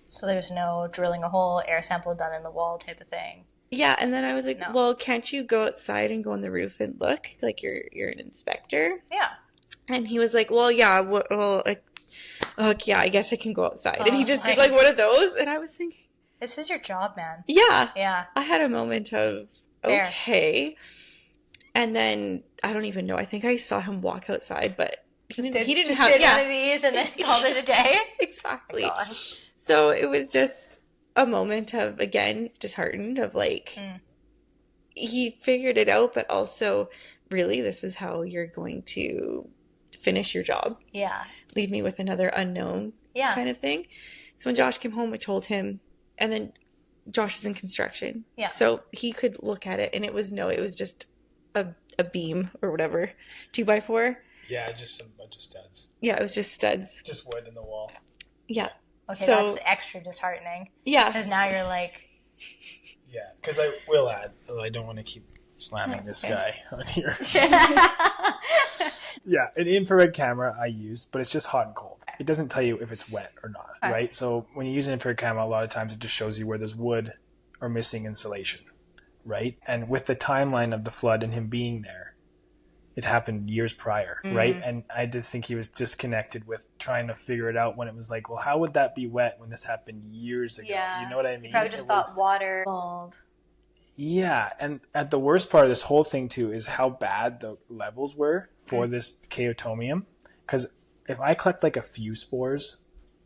So there's no drilling a hole, air sample done in the wall type of thing. Yeah, and then I was like, well, can't you go outside and go on the roof and look like you're an inspector? Yeah. And he was like, well, yeah, I guess I can go outside. And he just did like one of those, and I was thinking, this is your job, man. Yeah. Yeah. I had a moment of, okay. And then, I don't even know, I think I saw him walk outside, but he didn't have one of these and then called it a day. Exactly. Oh, so it was just a moment of, again, disheartened of like, he figured it out, but also, really, this is how you're going to finish your job. Yeah. Leave me with another unknown kind of thing. So when Josh came home, I told him, and then Josh is in construction. Yeah. So he could look at it, and it was just a beam or whatever, 2x4. Yeah, just some bunch of studs. Yeah, it was just studs. Just wood in the wall. Yeah. Okay, so, that's extra disheartening. Yeah. Because now you're like... Yeah, because I will add, I don't want to keep slamming this guy on here. Yeah, an infrared camera I use, but it's just hot and cold. It doesn't tell you if it's wet or not, right? So when you use an infrared camera, a lot of times it just shows you where there's wood or missing insulation, right? And with the timeline of the flood and him being there, it happened years prior, right? And I just think he was disconnected with trying to figure it out when it was like, well, how would that be wet when this happened years ago? Yeah. You know what I mean? You probably just thought water, mold. Yeah, and at the worst part of this whole thing too is how bad the levels were for this chaetomium. Because if I collect like a few spores,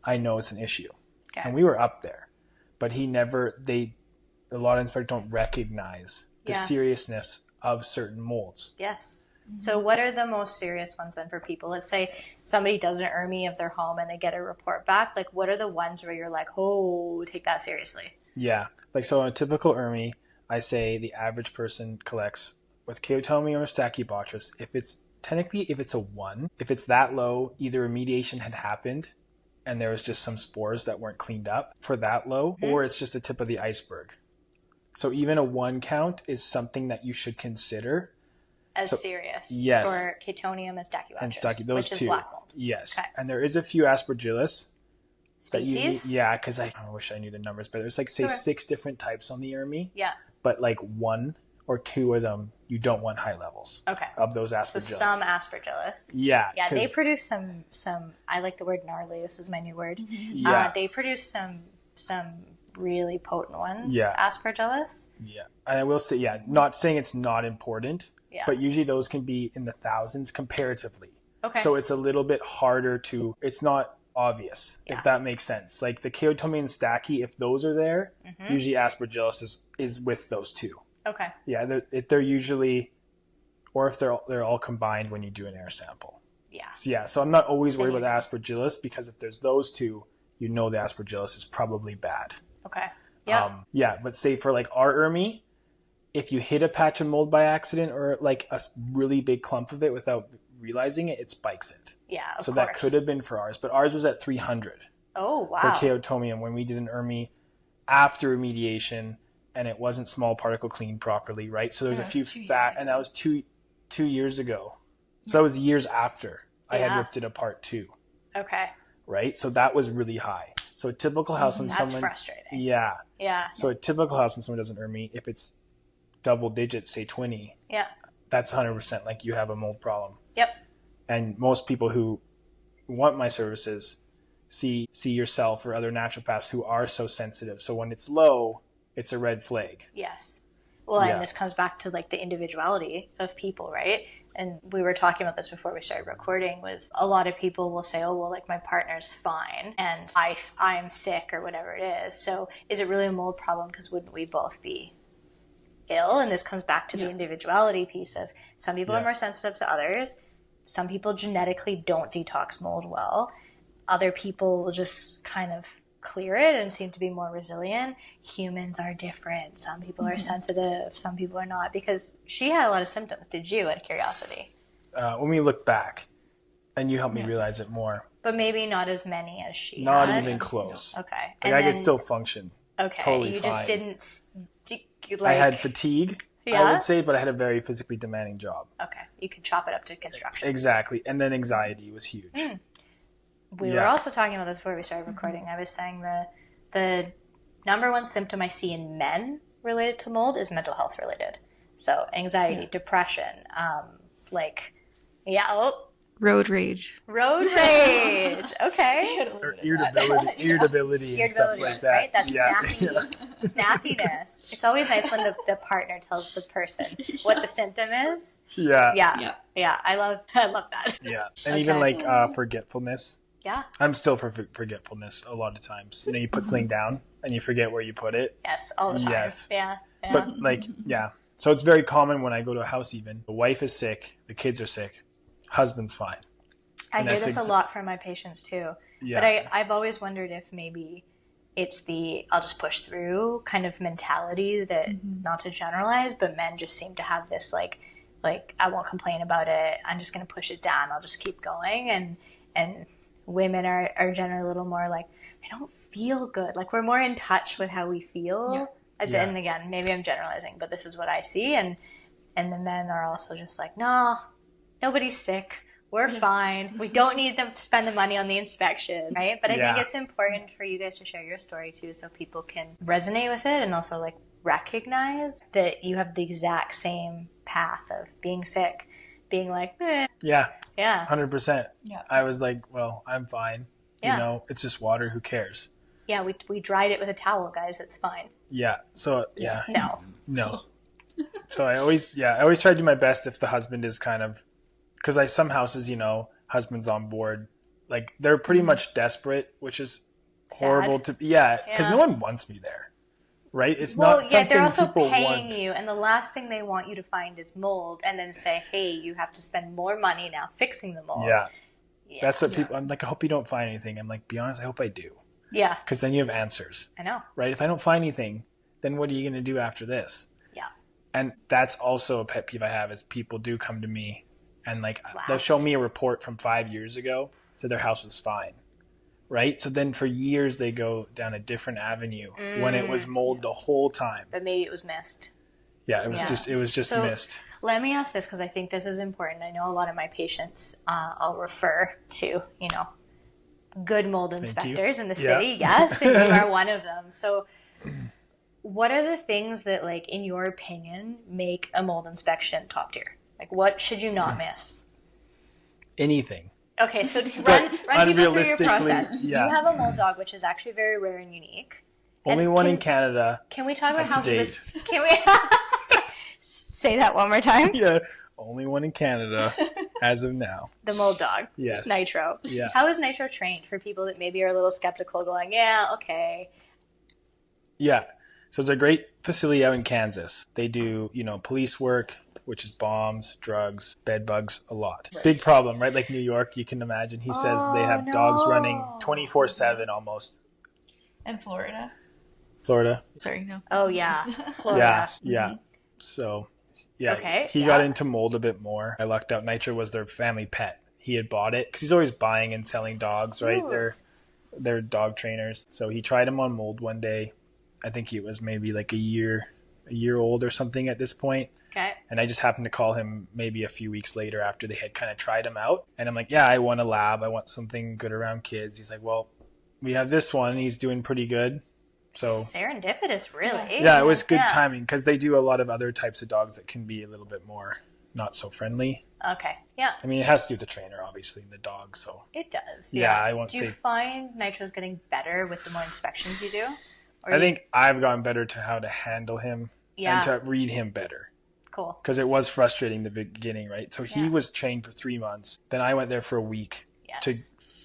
I know it's an issue. Okay. And we were up there. But a lot of inspectors don't recognize the seriousness of certain molds. Yes. So what are the most serious ones then for people? Let's say somebody does an ERMI of their home and they get a report back. Like, what are the ones where you're like, oh, take that seriously? Yeah. Like, so a typical ERMI, I say the average person collects with chaetomium or stachybotrys. If it's a 1, if it's that low, either remediation had happened and there was just some spores that weren't cleaned up for that low, or it's just the tip of the iceberg. So even a 1 count is something that you should consider. As serious. Yes. For Chaetonium and Stachybotrys. And those which two. Is black mold. Yes. Okay. And there is a few Aspergillus. Species? Because I wish I knew the numbers, but there's like, say, 6 different types on the Ermi. Yeah. But like 1 or 2 of them, you don't want high levels of those Aspergillus. So some Aspergillus. Yeah. Yeah, they produce some, I like the word gnarly. This is my new word. Yeah. They produce some really potent ones. Yeah. Aspergillus. Yeah. And I will say, not saying it's not important, but usually those can be in the thousands comparatively. Okay. So it's a little bit harder it's not obvious, if that makes sense. Like the Chaetomium and Stachy, if those are there, usually Aspergillus is with those two. Okay. Yeah, they're usually, or if they're all combined when you do an air sample. Yeah. So I'm not always worried about Aspergillus, because if there's those two, the Aspergillus is probably bad. Okay. Yeah. But say for like our Ermi, if you hit a patch of mold by accident or like a really big clump of it without realizing it, it spikes it. Yeah, of So course. that could have been for ours, but ours was at 300. Oh, wow. For Chaetomium when we did an Ermi after remediation, and it wasn't small particle cleaned properly, right? So there's a few and that was two years ago. So that was years after I had ripped it apart too. Okay. Right? So that was really high. So a typical house when That's someone... frustrating. Yeah. Yeah. So a typical house when someone does an Ermi, if it's double digits, say 20, that's 100% like you have a mold problem. Yep. And most people who want my services see yourself or other naturopaths who are so sensitive. So when it's low, it's a red flag. Yes. Well, and this comes back to like the individuality of people, right? And we were talking about this before we started recording, was a lot of people will say, oh, well, like my partner's fine and I'm sick or whatever it is. So is it really a mold problem? Because wouldn't we both be ill? And this comes back to the individuality piece of some people are more sensitive to others. Some people genetically don't detox mold well. Other people will just kind of clear it and seem to be more resilient. Humans are different. Some people are sensitive. Some people are not. Because she had a lot of symptoms. Did you, out of curiosity? When we look back, and you helped me realize it more. But maybe not as many as she Not had. even close. Okay. Like I could still function. Okay. Totally you fine. just didn't... I had fatigue, I would say, but I had a very physically demanding job. Okay. You could chop it up to construction. Exactly. And then anxiety was huge. We were also talking about this before we started recording. I was saying the number one symptom I see in men related to mold is mental health related. So anxiety, depression, road rage. Road rage. Okay. Or irritability and stuff like that. Right? That's snapiness. It's always nice when the partner tells the person what the symptom is. Yeah. I love that. Yeah. And even like forgetfulness. Yeah. I'm still for forgetfulness a lot of times. You know, you put something down and you forget where you put it. Yes, all the time. Yes. Yeah. But so it's very common when I go to a house even. The wife is sick, the kids are sick, husband's fine. I hear this a lot from my patients too. Yeah. But I've always wondered if maybe it's the I'll just push through kind of mentality that, not to generalize, but men just seem to have this like I won't complain about it. I'm just going to push it down. I'll just keep going. And women are generally a little more like, I don't feel good. Like we're more in touch with how we feel. Yeah. And again, maybe I'm generalizing, but this is what I see. And the men are also just like, no, nobody's sick. We're fine. We don't need them to spend the money on the inspection, right? But I think it's important for you guys to share your story too, so people can resonate with it and also like recognize that you have the exact same path of being sick, being like, Yeah. 100%. Yeah. I was like, well, I'm fine. Yeah. You know, it's just water. Who cares? Yeah, we dried it with a towel, guys. It's fine. Yeah. So, No. So I always try to do my best if the husband is kind of, because some houses, husband's on board. Like they're pretty much desperate, which is horrible because no one wants me there. Right? It's not something they're also people paying want. you, and the last thing they want you to find is mold, and then say, "Hey, you have to spend more money now fixing the mold." Yeah. That's what people. I'm like, I hope you don't find anything. I'm like, be honest, I hope I do. Yeah. Because then you have answers. I know. Right? If I don't find anything, then what are you going to do after this? Yeah. And that's also a pet peeve I have is people do come to me and they'll show me a report from 5 years ago, said their house was fine. right? So then for years they go down a different avenue when it was mold the whole time. But maybe it was missed. Yeah, it was just So, missed. Let me ask this, because I think this is important. I know a lot of my patients, I'll refer to, good mold inspectors in the city. Yes, and you are one of them. So what are the things that, like, in your opinion, make a mold inspection top tier? Like, what should you not miss? Anything. Okay, so to run people through your process. Yeah. You have a mold dog, which is actually very rare and unique. Only And one in Canada. Can we talk about how he was... date. Can we... Say that one more time? Yeah. Only one in Canada as of now. The mold dog. Yes. Nitro. Yeah. How is Nitro trained for people that maybe are a little skeptical going, yeah, okay. Yeah. So it's a great facility out in Kansas. They do, police work, which is bombs, drugs, bed bugs, a lot. Right. Big problem, right? Like New York, you can imagine. He says they have dogs running 24/7 almost. And Florida. Sorry, no. Oh, yeah. Florida. Yeah. So, yeah. Okay. He got into mold a bit more. I lucked out. Nitro was their family pet. He had bought it because he's always buying and selling dogs, right? They're dog trainers. So he tried him on mold one day. I think he was maybe like a year old or something at this point. Okay. And I just happened to call him maybe a few weeks later after they had kind of tried him out. And I'm like, yeah, I want a lab. I want something good around kids. He's like, well, we have this one. He's doing pretty good. So serendipitous, really. Yeah, it was good timing because they do a lot of other types of dogs that can be a little bit more not so friendly. Okay. Yeah. I mean, it has to do with the trainer, obviously, and the dog. So it does. Yeah, I won't say. Do you find Nitro's getting better with the more inspections you do? I think I've gotten better to how to handle him and to read him better. Cool. Because it was frustrating the beginning, right? So he was trained for 3 months. Then I went there for a week to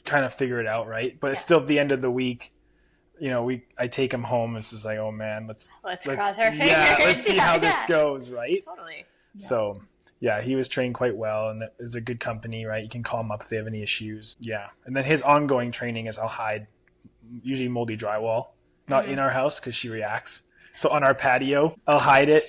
kind of figure it out, right? But it's still at the end of the week. I take him home. It's just like, oh man, let's cross our fingers. Yeah, let's see how this goes, right? Totally. Yeah. So, he was trained quite well, and it was a good company, right? You can call him up if they have any issues. Yeah, and then his ongoing training is I'll hide usually moldy drywall, not in our house because she reacts. So on our patio, I'll hide it,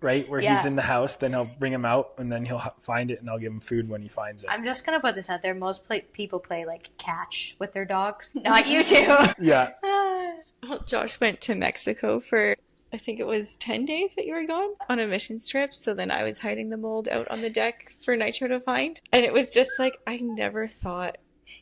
right where he's in the house. Then I'll bring him out, and then he'll find it, and I'll give him food when he finds it. I'm just gonna put this out there. Most people play like catch with their dogs. Not you two. Yeah. Well, Josh went to Mexico for, I think it was 10 days that you were gone on a missions trip. So then I was hiding the mold out on the deck for Nitro to find. And it was just like, I never thought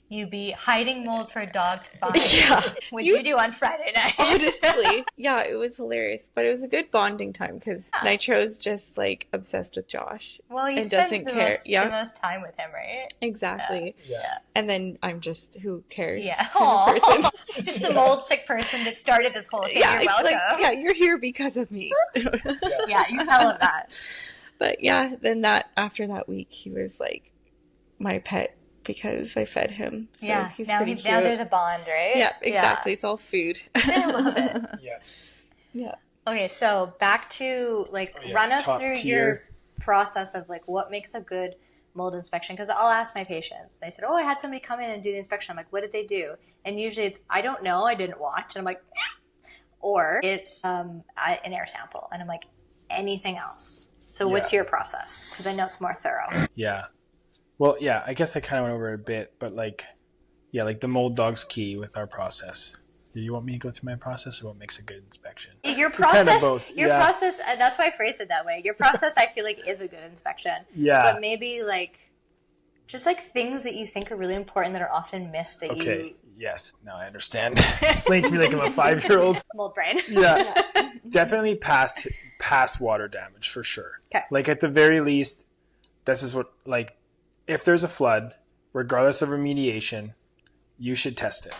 you'd be hiding mold for a dog to find. Yeah. Which you do on Friday night. Honestly. Yeah, it was hilarious. But it was a good bonding time because Nitro's just like obsessed with Josh. Well, you and doesn't care. The most time with him, right? Exactly. Yeah. And then I'm just, who cares? Yeah. Kind of person. Just the mold sick person that started this whole thing. Yeah, you're welcome. Like, you're here because of me. Yeah, you tell him that. But yeah, then after that week, he was like my pet because I fed him. So he's pretty cute. Now there's a bond, right? Yeah, exactly. Yeah. It's all food. I love it. Yeah. Okay, so back to run us through your process of what makes a good mold inspection, because I'll ask my patients. They said, I had somebody come in and do the inspection. I'm like, what did they do? And usually it's, I don't know, I didn't watch. And I'm like, or it's an air sample. And I'm like, anything else? So what's your process? Because I know it's more thorough. Yeah. Well, yeah, I guess I kind of went over it a bit, but the mold dog's key with our process. Do you want me to go through my process or what makes a good inspection? Your process, kind of both. Process, that's why I phrased it that way. Your process, I feel like, is a good inspection. Yeah. But maybe just things that you think are really important that are often missed that you... Yes, now I understand. Explain to me like I'm a 5-year-old. Mold brain. Yeah. Definitely past water damage for sure. Okay. At the very least, this is what, if there's a flood, regardless of remediation, you should test it.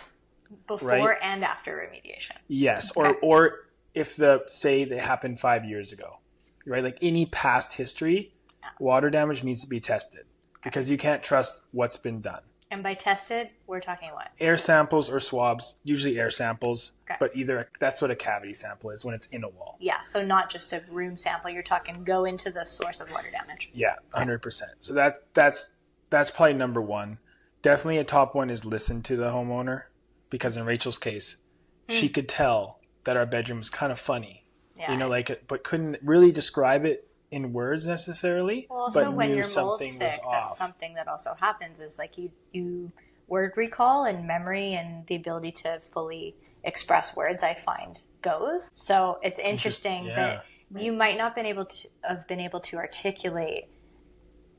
Before and after remediation. Yes. Okay. Or if say they happened 5 years ago, right? Any past history, water damage needs to be tested because you can't trust what's been done. And by tested, we're talking what? Air samples or swabs, usually air samples, okay. But that's what a cavity sample is when it's in a wall. Yeah. So not just a room sample. You're talking go into the source of water damage. Yeah, 100%. So that's probably number one. Definitely a top one is listen to the homeowner. Because in Rachel's case, she could tell that our bedroom was kind of funny, but couldn't really describe it in words necessarily. Well, but also when knew you're something mold sick, was off. that's something that also happens is you word recall and memory and the ability to fully express words, I find, goes. So it's interesting that you might not have been able to articulate,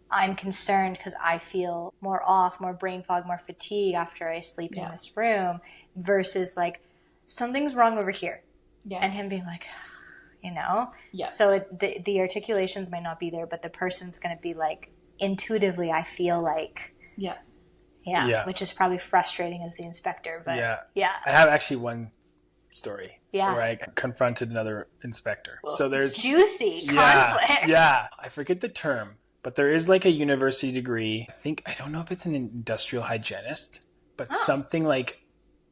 I'm concerned because I feel more off, more brain fog, more fatigue after I sleep in this room, versus like, something's wrong over here. Yes. And him being like, you know? Yeah. So the articulations might not be there, but the person's going to be like, intuitively, I feel like... Yeah, which is probably frustrating as the inspector, but yeah. I have actually one story where I confronted another inspector. Well, so there's... Juicy conflict. Yeah, I forget the term, but there is like a university degree. I don't know if it's an industrial hygienist, but something like,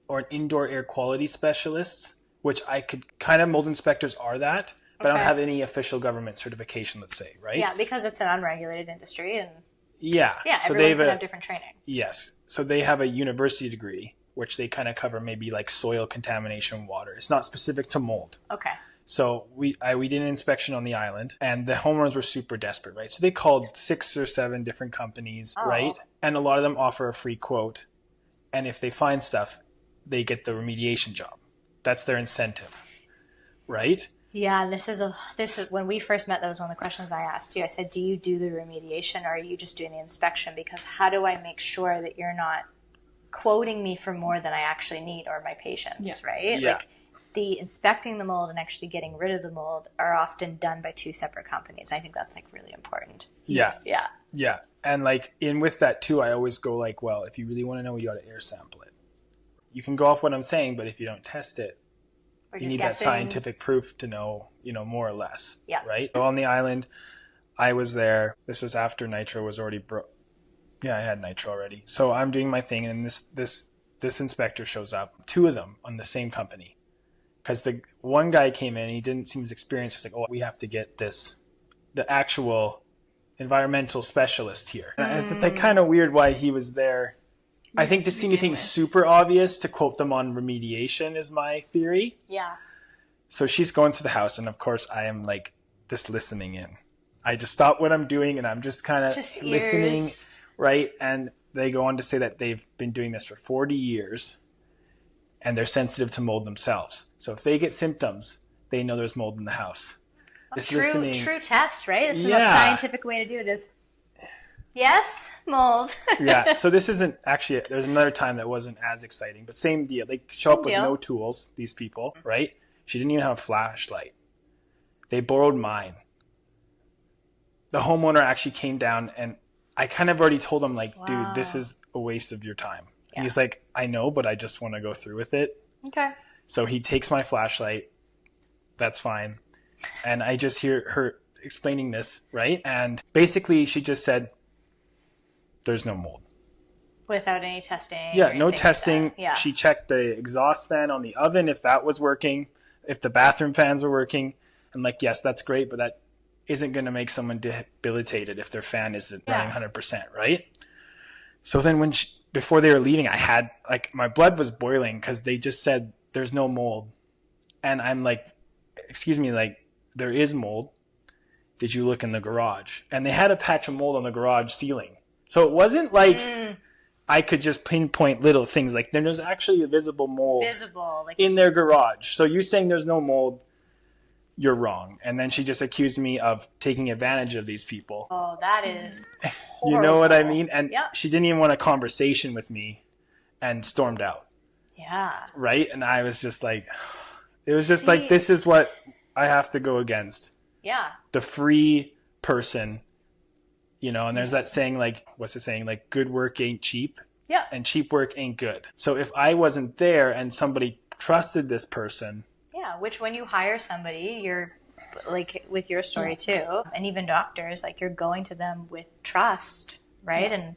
or an indoor air quality specialist, which I could kind of, mold inspectors are that, but I don't have any official government certification, let's say, right? Yeah, because it's an unregulated industry and... Yeah. So everyone's going to have different training. Yes. So they have a university degree, which they kind of cover maybe like soil contamination, water. It's not specific to mold. Okay. So we did an inspection on the island, and the homeowners were super desperate, right? So they called 6 or 7 different companies, right? And a lot of them offer a free quote. And if they find stuff, they get the remediation job. That's their incentive, right? Yeah, this is when we first met, that was one of the questions I asked you. I said, do you do the remediation, or are you just doing the inspection? Because how do I make sure that you're not quoting me for more than I actually need, or my patients, right? Yeah. Like, the inspecting the mold and actually getting rid of the mold are often done by 2 separate companies. I think that's like really important. Yes. Yeah. And like with that too, I always go like, well, if you really want to know, you got to air sample it. You can go off what I'm saying, but if you don't test it, you need that scientific proof to know, more or less. Yeah. Right? So on the island, I was there. This was after nitro was already Yeah, I had nitro already. So I'm doing my thing, and this inspector shows up. 2 of them on the same company. Because the one guy came in, he didn't seem as experienced. He was like, we have to get the actual environmental specialist here. And it's just like kind of weird why he was there. I think to see anything super obvious to quote them on remediation is my theory. Yeah. So she's going to the house, and of course I am like just listening in. I just stop what I'm doing, and I'm just kind of listening, right? And they go on to say that they've been doing this for 40 years, and they're sensitive to mold themselves. So if they get symptoms, they know there's mold in the house. True test, right? It's the most scientific way to do it is... Yes, mold. Yeah, so this isn't actually, there's another time that wasn't as exciting, but same deal. They show up with no tools, these people, right? She didn't even have a flashlight. They borrowed mine. The homeowner actually came down, and I kind of already told him, like, dude, this is a waste of your time. Yeah. And he's like, I know, but I just want to go through with it. Okay. So he takes my flashlight. That's fine. And I just hear her explaining this, right? And basically she just said, there's no mold. Without any testing? Yeah, no testing. Like she checked the exhaust fan on the oven, if that was working, if the bathroom fans were working. I'm like, yes, that's great, but that isn't going to make someone debilitated if their fan isn't running 100%, right? So then before they were leaving, I had, like, my blood was boiling because they just said there's no mold. And I'm like, excuse me, like, there is mold. Did you look in the garage? And they had a patch of mold on the garage ceiling. So it wasn't like I could just pinpoint little things. Like, there was actually a visible mold in their garage. So you saying there's no mold, you're wrong. And then she just accused me of taking advantage of these people. Oh, that is horrible. You know what I mean? And she didn't even want a conversation with me and stormed out. Yeah. Right? And I was just like, it was just like, this is what I have to go against. Yeah. The free person. And there's that saying, like, what's it saying? Like, good work ain't cheap. Yeah. And cheap work ain't good. So if I wasn't there and somebody trusted this person. Yeah, which when you hire somebody, you're, like, with your story too, and even doctors, like, you're going to them with trust, right?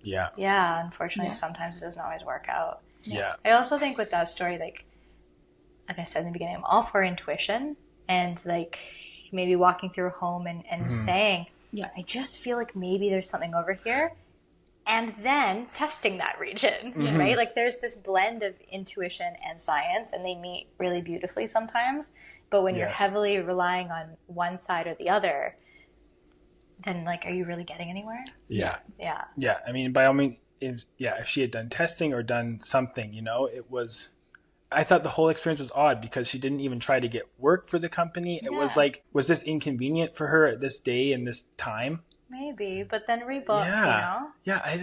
Yeah. And unfortunately, sometimes it doesn't always work out. Yeah. I also think with that story, like I said in the beginning, I'm all for intuition and, like, maybe walking through a home and saying, I just feel like maybe there's something over here, and then testing that region, right? Like, there's this blend of intuition and science, and they meet really beautifully sometimes. But when you're heavily relying on one side or the other, then, like, are you really getting anywhere? Yeah. Yeah. Yeah. I mean, by all means, if she had done testing or done something, I thought the whole experience was odd because she didn't even try to get work for the company. It was like, was this inconvenient for her at this day and this time? Maybe, but then rebook, Yeah,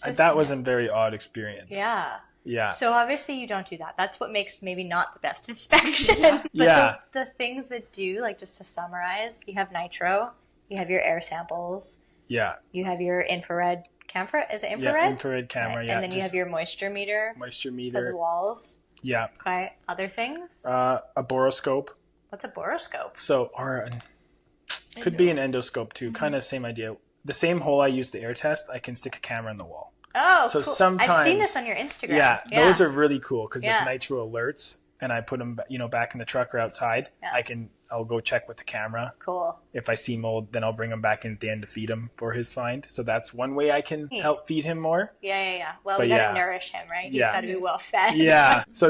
that was a very odd experience. Yeah. Yeah. So obviously you don't do that. That's what makes maybe not the best inspection. But the things that do, like just to summarize, you have nitro, you have your air samples. Yeah. You have your infrared camera. Is it infrared? Yeah, infrared camera, right. And then you have your moisture meter. Moisture meter. For the walls. Yeah. Okay. Other things? A boroscope. What's a boroscope? So, could be an endoscope too. Kind of same idea. The same hole I use to air test, I can stick a camera in the wall. Oh, so cool. Sometimes, I've seen this on your Instagram. Yeah, those are really cool because if nitro alerts and I put them, back in the truck or outside, I'll go check with the camera. Cool. If I see mold, then I'll bring him back in at the end to feed him for his find. So that's one way I can help feed him more. Yeah. Well, we gotta nourish him, right? He's gotta be well fed. Yeah. So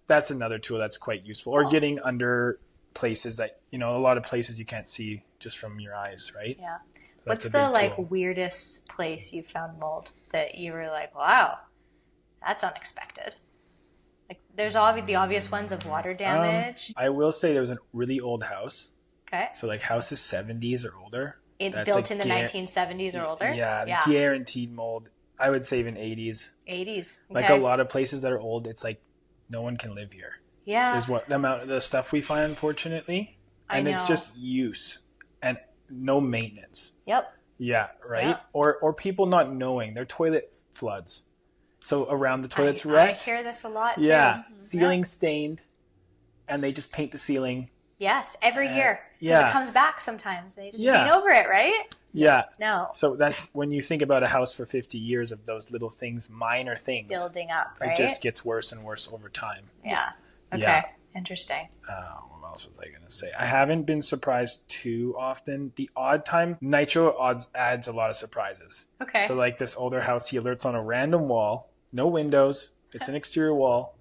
that's another tool that's quite useful. Or getting under places that, a lot of places you can't see just from your eyes, right? Yeah. What's the weirdest place you found mold that you were like, wow, that's unexpected? Like, there's the obvious ones of water damage. I will say there was a really old house. Okay. So houses 70s or older. Built in the 1970s or older. Yeah, guaranteed mold. I would say even 80s. 80s. Okay. Like a lot of places that are old, it's like no one can live here. Yeah. Is what the amount of the stuff we find, unfortunately. And it's just use and no maintenance. Yep. Yeah, right? Yep. Or people not knowing their toilet floods. So around the toilet's wrecked. I hear this a lot too. Yeah. Mm-hmm. Ceiling stained and they just paint the ceiling. Yes, every year. Because it comes back sometimes. They just paint over it, right? Yeah. No. So that's when you think about a house for 50 years of those little things, minor things. Building up, right? It just gets worse and worse over time. Yeah. Okay. Yeah. Interesting. What else was I going to say? I haven't been surprised too often. The odd time, nitro adds a lot of surprises. Okay. So this older house, he alerts on a random wall, no windows. It's an exterior wall.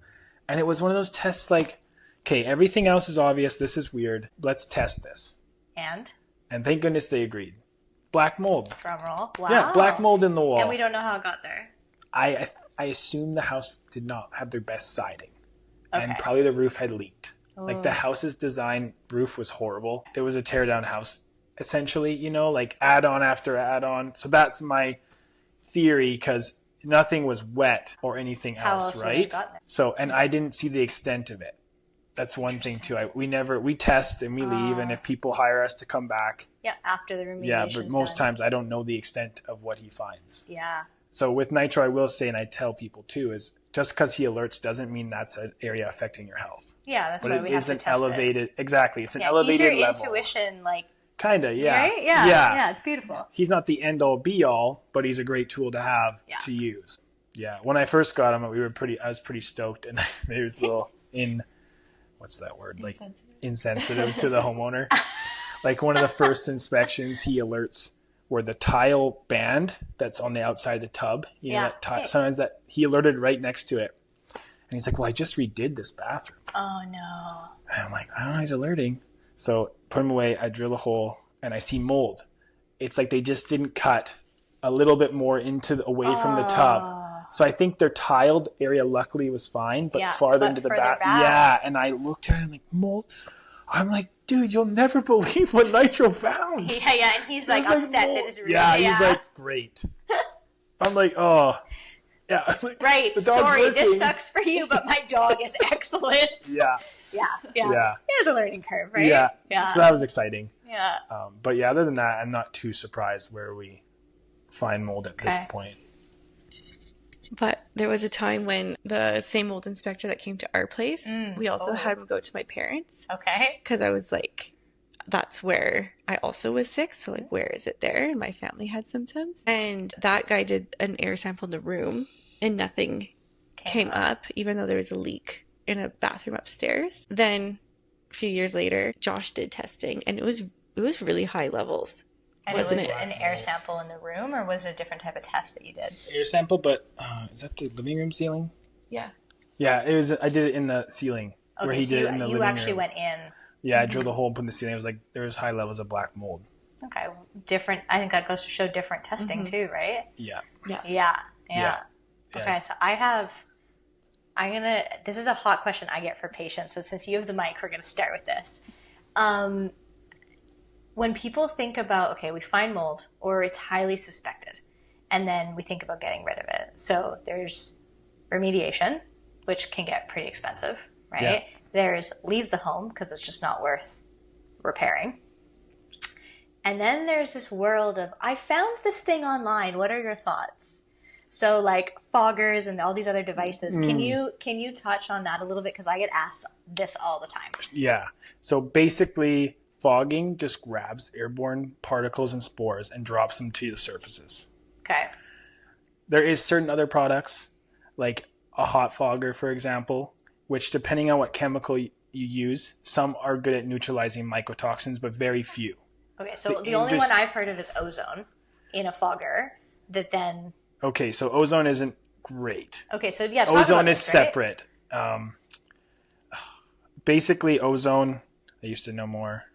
And it was one of those tests okay, everything else is obvious. This is weird. Let's test this. And thank goodness they agreed. Black mold. Drum roll. Wow. Yeah, black mold in the wall. And we don't know how it got there. I assume the house did not have their best siding. Okay. And probably the roof had leaked. Ooh. The house's design roof was horrible. It was a tear down house, essentially, add on after add on. So that's my theory because nothing was wet or anything else, right? So, and I didn't see the extent of it. That's one thing too. We test and we leave, and if people hire us to come back. Yeah, after the remediation. Yeah, but most times I don't know the extent of what he finds. Yeah. So with nitro, I will say, and I tell people too, is just because he alerts doesn't mean that's an area affecting your health. Yeah, that's why we have to test it. Exactly, it's an elevated level. He's your intuition, Kinda, yeah. Right? Yeah, it's beautiful. He's not the end all be all, but he's a great tool to have to use. Yeah, when I first got him, I was pretty stoked, and he was a little what's that word? Insensitive to the homeowner. One of the first inspections, he alerts where the tile band that's on the outside of the tub, sometimes that he alerted right next to it. And he's like, well, I just redid this bathroom. Oh, no. And I'm like, I don't know, he's alerting. So put him away, I drill a hole, and I see mold. It's like they just didn't cut a little bit more away from the tub. So I think their tiled area luckily was fine, but farther into the back. Yeah, and I looked at it and mold. I'm like, dude, you'll never believe what nitro found. Yeah, and he's upset that it's really. Yeah, he's like, great. I'm like, oh. Yeah. Right, sorry, this sucks for you, but my dog is excellent. Yeah. There's a learning curve, right? Yeah. So that was exciting. Yeah. But other than that, I'm not too surprised where we find mold at this point. But there was a time when the same mold inspector that came to our place, we also had him go to my parents. Okay. Because I was like, that's where I also was sick. So where is it there? And my family had symptoms. And that guy did an air sample in the room and nothing came up, even though there was a leak in a bathroom upstairs. Then a few years later, Josh did testing and it was really high levels. And wasn't it an air sample in the room, or was it a different type of test that you did? Air sample, but is that the living room ceiling? Yeah. Yeah, it was. I did it in the ceiling where he did it in the living room. You actually went in. Yeah, I drilled a hole and put in the ceiling. It was there was high levels of black mold. Okay, different. I think that goes to show different testing too, right? Yeah. Yeah. Yeah. Okay, so this is a hot question I get for patients. So since you have the mic, we're going to start with this. When people think about, okay, we find mold or it's highly suspected, and then we think about getting rid of it. So there's remediation, which can get pretty expensive, right? Yeah. There's leave the home because it's just not worth repairing. And then there's this world of, I found this thing online. What are your thoughts? So like foggers and all these other devices. Can you touch on that a little bit? Because I get asked this all the time. Yeah. So basically, fogging just grabs airborne particles and spores and drops them to the surfaces. Okay. There is certain other products, like a hot fogger, for example, which depending on what chemical you use, some are good at neutralizing mycotoxins, but very few. Okay, so the only one I've heard of is ozone in a fogger that then... Okay, so ozone isn't great. Okay, so yeah, ozone is separate. Basically, ozone, I used to know more.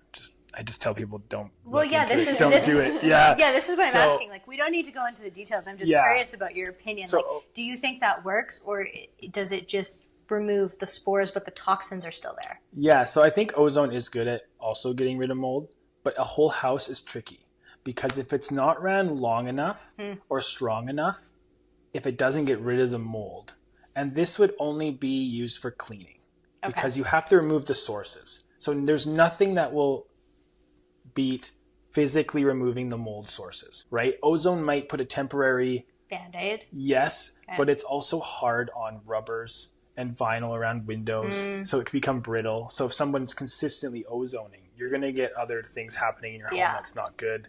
I just tell people don't do it. Yeah. Yeah, this is what I'm asking. Like, we don't need to go into the details. I'm just curious about your opinion. So, like, do you think that works, or does it just remove the spores, but the toxins are still there? Yeah, so I think ozone is good at also getting rid of mold, but a whole house is tricky because if it's not ran long enough or strong enough, if it doesn't get rid of the mold, and this would only be used for cleaning because you have to remove the sources. So there's nothing that will beat physically removing the mold sources, right? Ozone might put a temporary Band-Aid. Yes, but it's also hard on rubbers and vinyl around windows, so it can become brittle. So if someone's consistently ozoning, you're going to get other things happening in your home that's not good.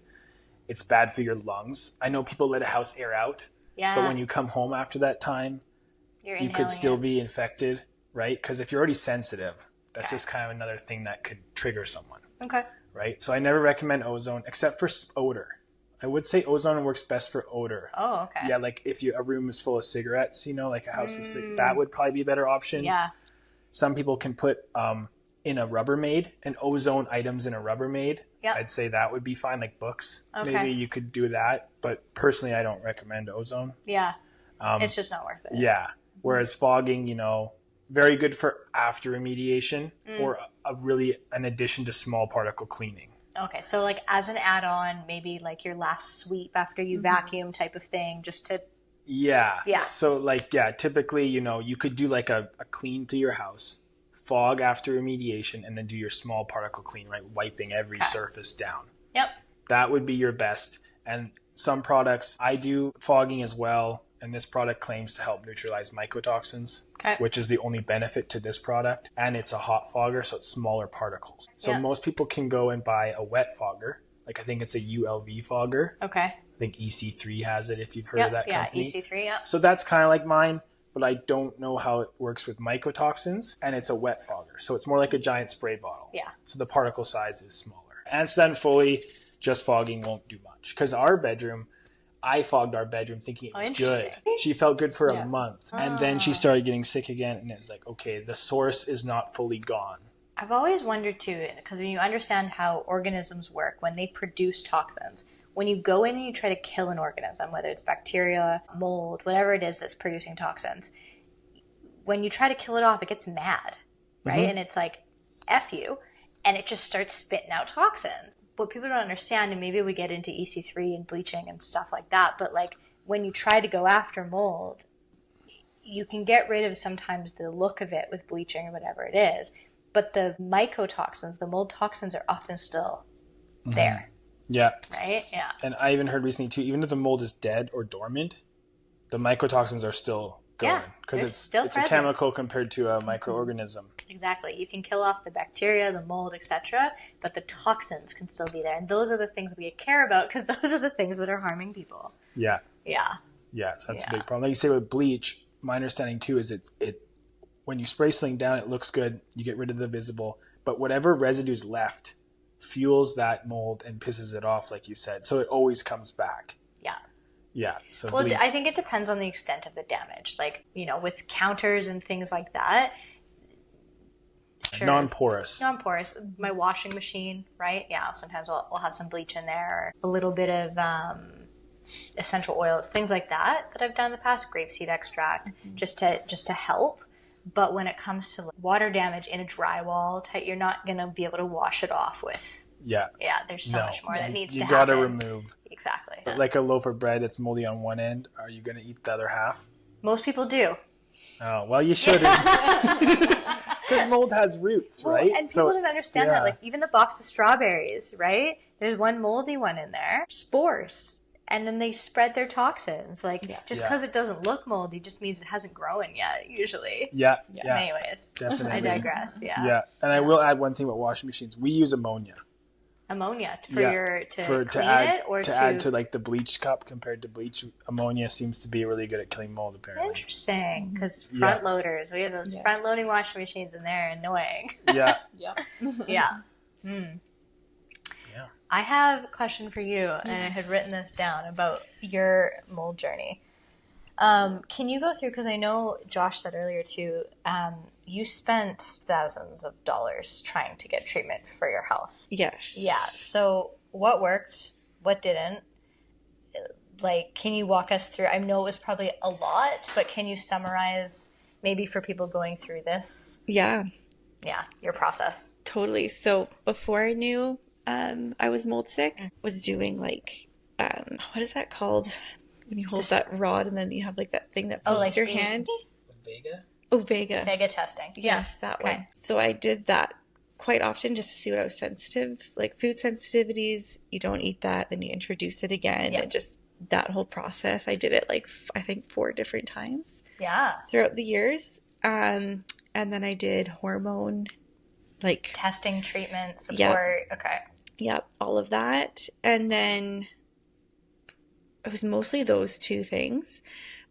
It's bad for your lungs. I know people let a house air out, but when you come home after that time, you could still be infected, right? Because if you're already sensitive, that's just kind of another thing that could trigger someone. Okay. Right? So I never recommend ozone except for odor. I would say ozone works best for odor. Oh, okay. Yeah, like if a room is full of cigarettes, like a house of cigarettes, that would probably be a better option. Yeah. Some people can put in a Rubbermaid and ozone items in a Rubbermaid. Yep. I'd say that would be fine, like books. Okay. Maybe you could do that, but personally I don't recommend ozone. Yeah. It's just not worth it. Yeah. Whereas fogging, very good for after remediation or an addition to small particle cleaning. Okay, so like as an add-on, maybe like your last sweep after you vacuum type of thing, just to... Yeah. So typically, you could do like a clean through your house, fog after remediation, and then do your small particle clean, right? Wiping every surface down. Yep. That would be your best. And some products, I do fogging as well. And this product claims to help neutralize mycotoxins, which is the only benefit to this product. And it's a hot fogger, so it's smaller particles. So most people can go and buy a wet fogger. Like I think it's a ULV fogger. Okay. I think EC3 has it if you've heard of that company. Yeah, EC3, So that's kind of like mine, but I don't know how it works with mycotoxins. And it's a wet fogger. So it's more like a giant spray bottle. Yeah. So the particle size is smaller. And so then fully, just fogging won't do much. Because I fogged our bedroom thinking it was good. She felt good for a month. And then she started getting sick again. And it was like, okay, the source is not fully gone. I've always wondered too, because when you understand how organisms work, when they produce toxins, when you go in and you try to kill an organism, whether it's bacteria, mold, whatever it is that's producing toxins, when you try to kill it off, it gets mad, right? And it's like, F you. And it just starts spitting out toxins. What people don't understand, and maybe we get into EC3 and bleaching and stuff like that, but like when you try to go after mold, you can get rid of sometimes the look of it with bleaching or whatever it is, but the mycotoxins, the mold toxins are often still there. Yeah. Right? Yeah. And I even heard recently too, even if the mold is dead or dormant, the mycotoxins are still going because it's a chemical compared to a microorganism. Exactly. You can kill off the bacteria, the mold, etc., but the toxins can still be there. And those are the things we care about because those are the things that are harming people. Yeah. Yeah. Yeah, so that's a big problem. Like you say with bleach, my understanding too is it when you spray something down, it looks good. You get rid of the visible, but whatever residue's left fuels that mold and pisses it off, like you said. So it always comes back. Yeah. Yeah. So well, I think it depends on the extent of the damage. Like, with counters and things like that. Sure. Non-porous. My washing machine, right? Yeah. Sometimes I'll have some bleach in there, or a little bit of essential oils, things like that I've done in the past, grapeseed extract, just to help. But when it comes to water damage in a drywall type, you're not going to be able to wash it off with. Yeah. Yeah, there's so much more that needs to happen. You got to remove. Exactly. Like a loaf of bread that's moldy on one end, are you going to eat the other half? Most people do. Oh, well, you shouldn't. Because mold has roots, right? And people don't understand that. Like, even the box of strawberries, right? There's one moldy one in there. Spores. And then they spread their toxins. Like, just because it doesn't look moldy just means it hasn't grown yet, usually. Yeah. Anyways, definitely. I digress, Yeah, and I will add one thing about washing machines. We use ammonia. Ammonia to clean it, or to add to like the bleach cup compared to bleach. Ammonia seems to be really good at killing mold, apparently. Interesting, because front loaders, we have those front loading washing machines in there, annoying. Yeah. Yeah. I have a question for you, and I had written this down about your mold journey. Can you go through, because I know Josh said earlier too, you spent thousands of dollars trying to get treatment for your health. Yes. Yeah. So what worked? What didn't? Like, can you walk us through? I know it was probably a lot, but can you summarize maybe for people going through this? Yeah, your process. Totally. So before I knew I was mold sick, was doing like, what is that called? When you hold that rod and then you have like that thing that pokes your hand. Vega? Oh, Vega. Vega testing. Yes, that one. So I did that quite often just to see what I was sensitive. Like food sensitivities, you don't eat that, then you introduce it again. And just that whole process. I did it like, I think 4 different times. Yeah. Throughout the years. And then I did hormone, like testing, treatment, support. Yep. Okay. Yep, all of that. And then it was mostly those 2 things,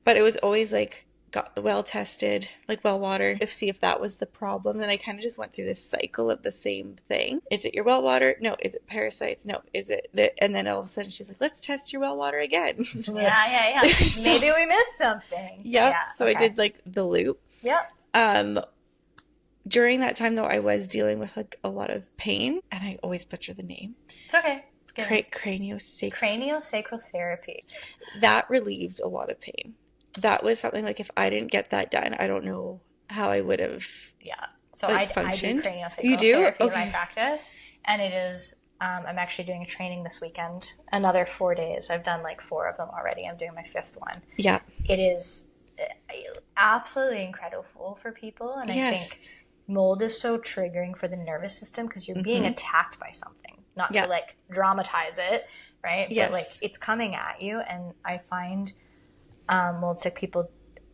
but it was always like got the well tested, like well water, to see if that was the problem. Then I kind of just went through this cycle of the same thing. Is it your well water? No. Is it parasites? No. Is it and then all of a sudden she's like, let's test your well water again. Yeah. Maybe we missed something. Yep. So I did like the loop. Yep. During that time though, I was dealing with like a lot of pain, and I always butcher the name. It's okay. Craniosacral therapy. That relieved a lot of pain. That was something like if I didn't get that done, I don't know how I would have. Yeah. So like, I do craniosacral you do? therapy in my practice, and it is. I'm actually doing a training this weekend. Another 4 days. I've done like 4 of them already. I'm doing my 5th one. Yeah. It is absolutely incredible for people, and I think mold is so triggering for the nervous system because you're being attacked by something, not to like dramatize it, right? Yes. But like it's coming at you, and I find mold sick people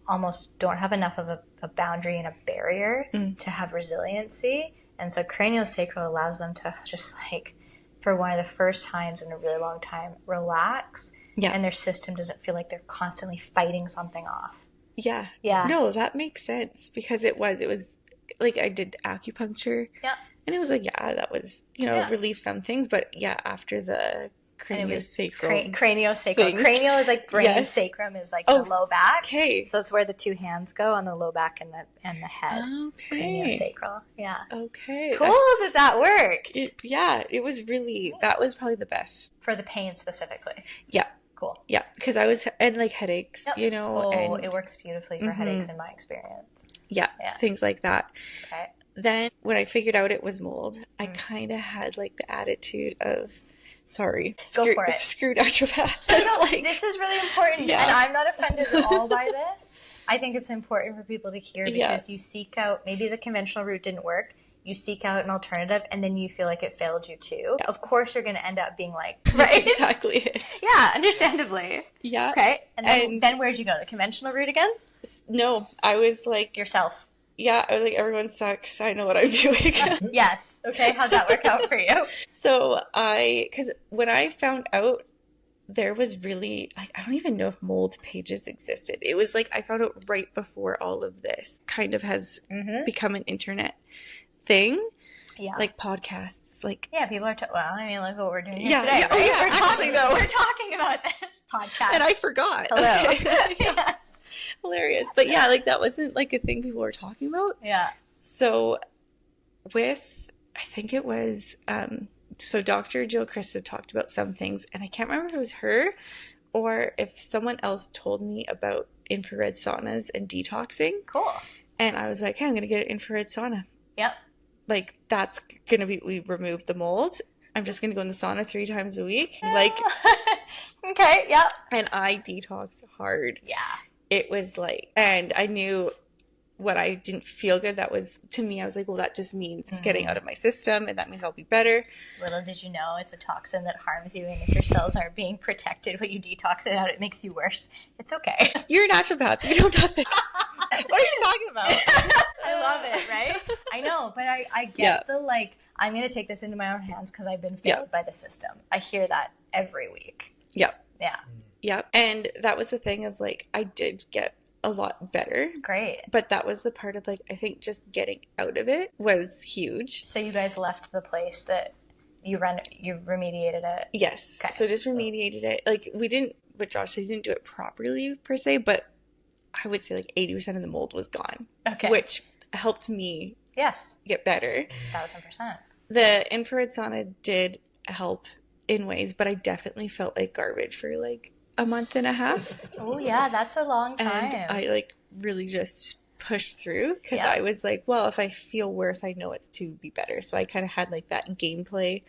almost don't have enough of a boundary and a barrier to have resiliency, and so craniosacral allows them to just like, for one of the first times in a really long time, relax, and their system doesn't feel like they're constantly fighting something off. Yeah. Yeah. No, that makes sense because it was like I did acupuncture. Yeah. And it was like, that was, relieve some things. But after the craniosacral. Craniosacral. Thing. Cranial is like brain, sacrum is like the low back. Okay. So it's where the 2 hands go on the low back and the head. Okay. Craniosacral. Yeah. Okay. Cool that worked. It was really, that was probably the best. For the pain specifically. Yeah. Cool. Yeah. Because I was, and like headaches, and it works beautifully for headaches in my experience. Yeah. Things like that. Okay. Then when I figured out it was mold, I kind of had like the attitude of, sorry, go for it. Screw naturopaths. This is really important, and I'm not offended at all by this. I think it's important for people to hear because you seek out, maybe the conventional route didn't work, you seek out an alternative, and then you feel like it failed you too. Yeah. Of course you're going to end up being like, right? That's exactly it. Yeah, understandably. Yeah. Okay, and then where'd you go? The conventional route again? No, I was like... Yourself. Yeah, I was like, everyone sucks. I know what I'm doing. Yes. Okay, how'd that work out for you? So because when I found out, there was really, like, I don't even know if mold pages existed. It was like, I found out right before all of this kind of has become an internet thing. Yeah. Like podcasts, like... Yeah, people are... well, I mean, look what we're doing here today, right? We're talking about this podcast. And I forgot. Hello. Okay. Yes. Hilarious. But yeah, like that wasn't like a thing people were talking about. Yeah. So I think it was, so Dr. Jill Christa talked about some things, and I can't remember if it was her or if someone else told me about infrared saunas and detoxing. Cool. And I was like, hey, I'm going to get an infrared sauna. Yep. Like, that's going to be, we removed the mold. I'm just going to go in the sauna 3 times a week. Like, okay, yep. And I detoxed hard. Yeah. It was like, and I knew when I didn't feel good, that was, to me, I was like, well, that just means it's getting out of my system, and that means I'll be better. Little did you know, it's a toxin that harms you, and if your cells aren't being protected when you detox it out, it makes you worse. It's okay. You're a naturopath. You know nothing. What are you talking about? I love it, right? I know, but I get the, like, I'm going to take this into my own hands because I've been failed by the system. I hear that every week. Yep. Yeah. Yep. And that was the thing of, like, I did get a lot better. Great. But that was the part of, like, I think just getting out of it was huge. So you guys left the place that you remediated it? Yes. Okay. So just remediated it. Like, we didn't, what Josh said, he didn't do it properly per se, but I would say like 80% of the mold was gone. Okay. Which helped me get better. 1,000%. The infrared sauna did help in ways, but I definitely felt like garbage for like a month and a half. Oh yeah, that's a long time. And I like really just pushed through because I was like, well, if I feel worse, I know it's to be better. So I kind of had like that gameplay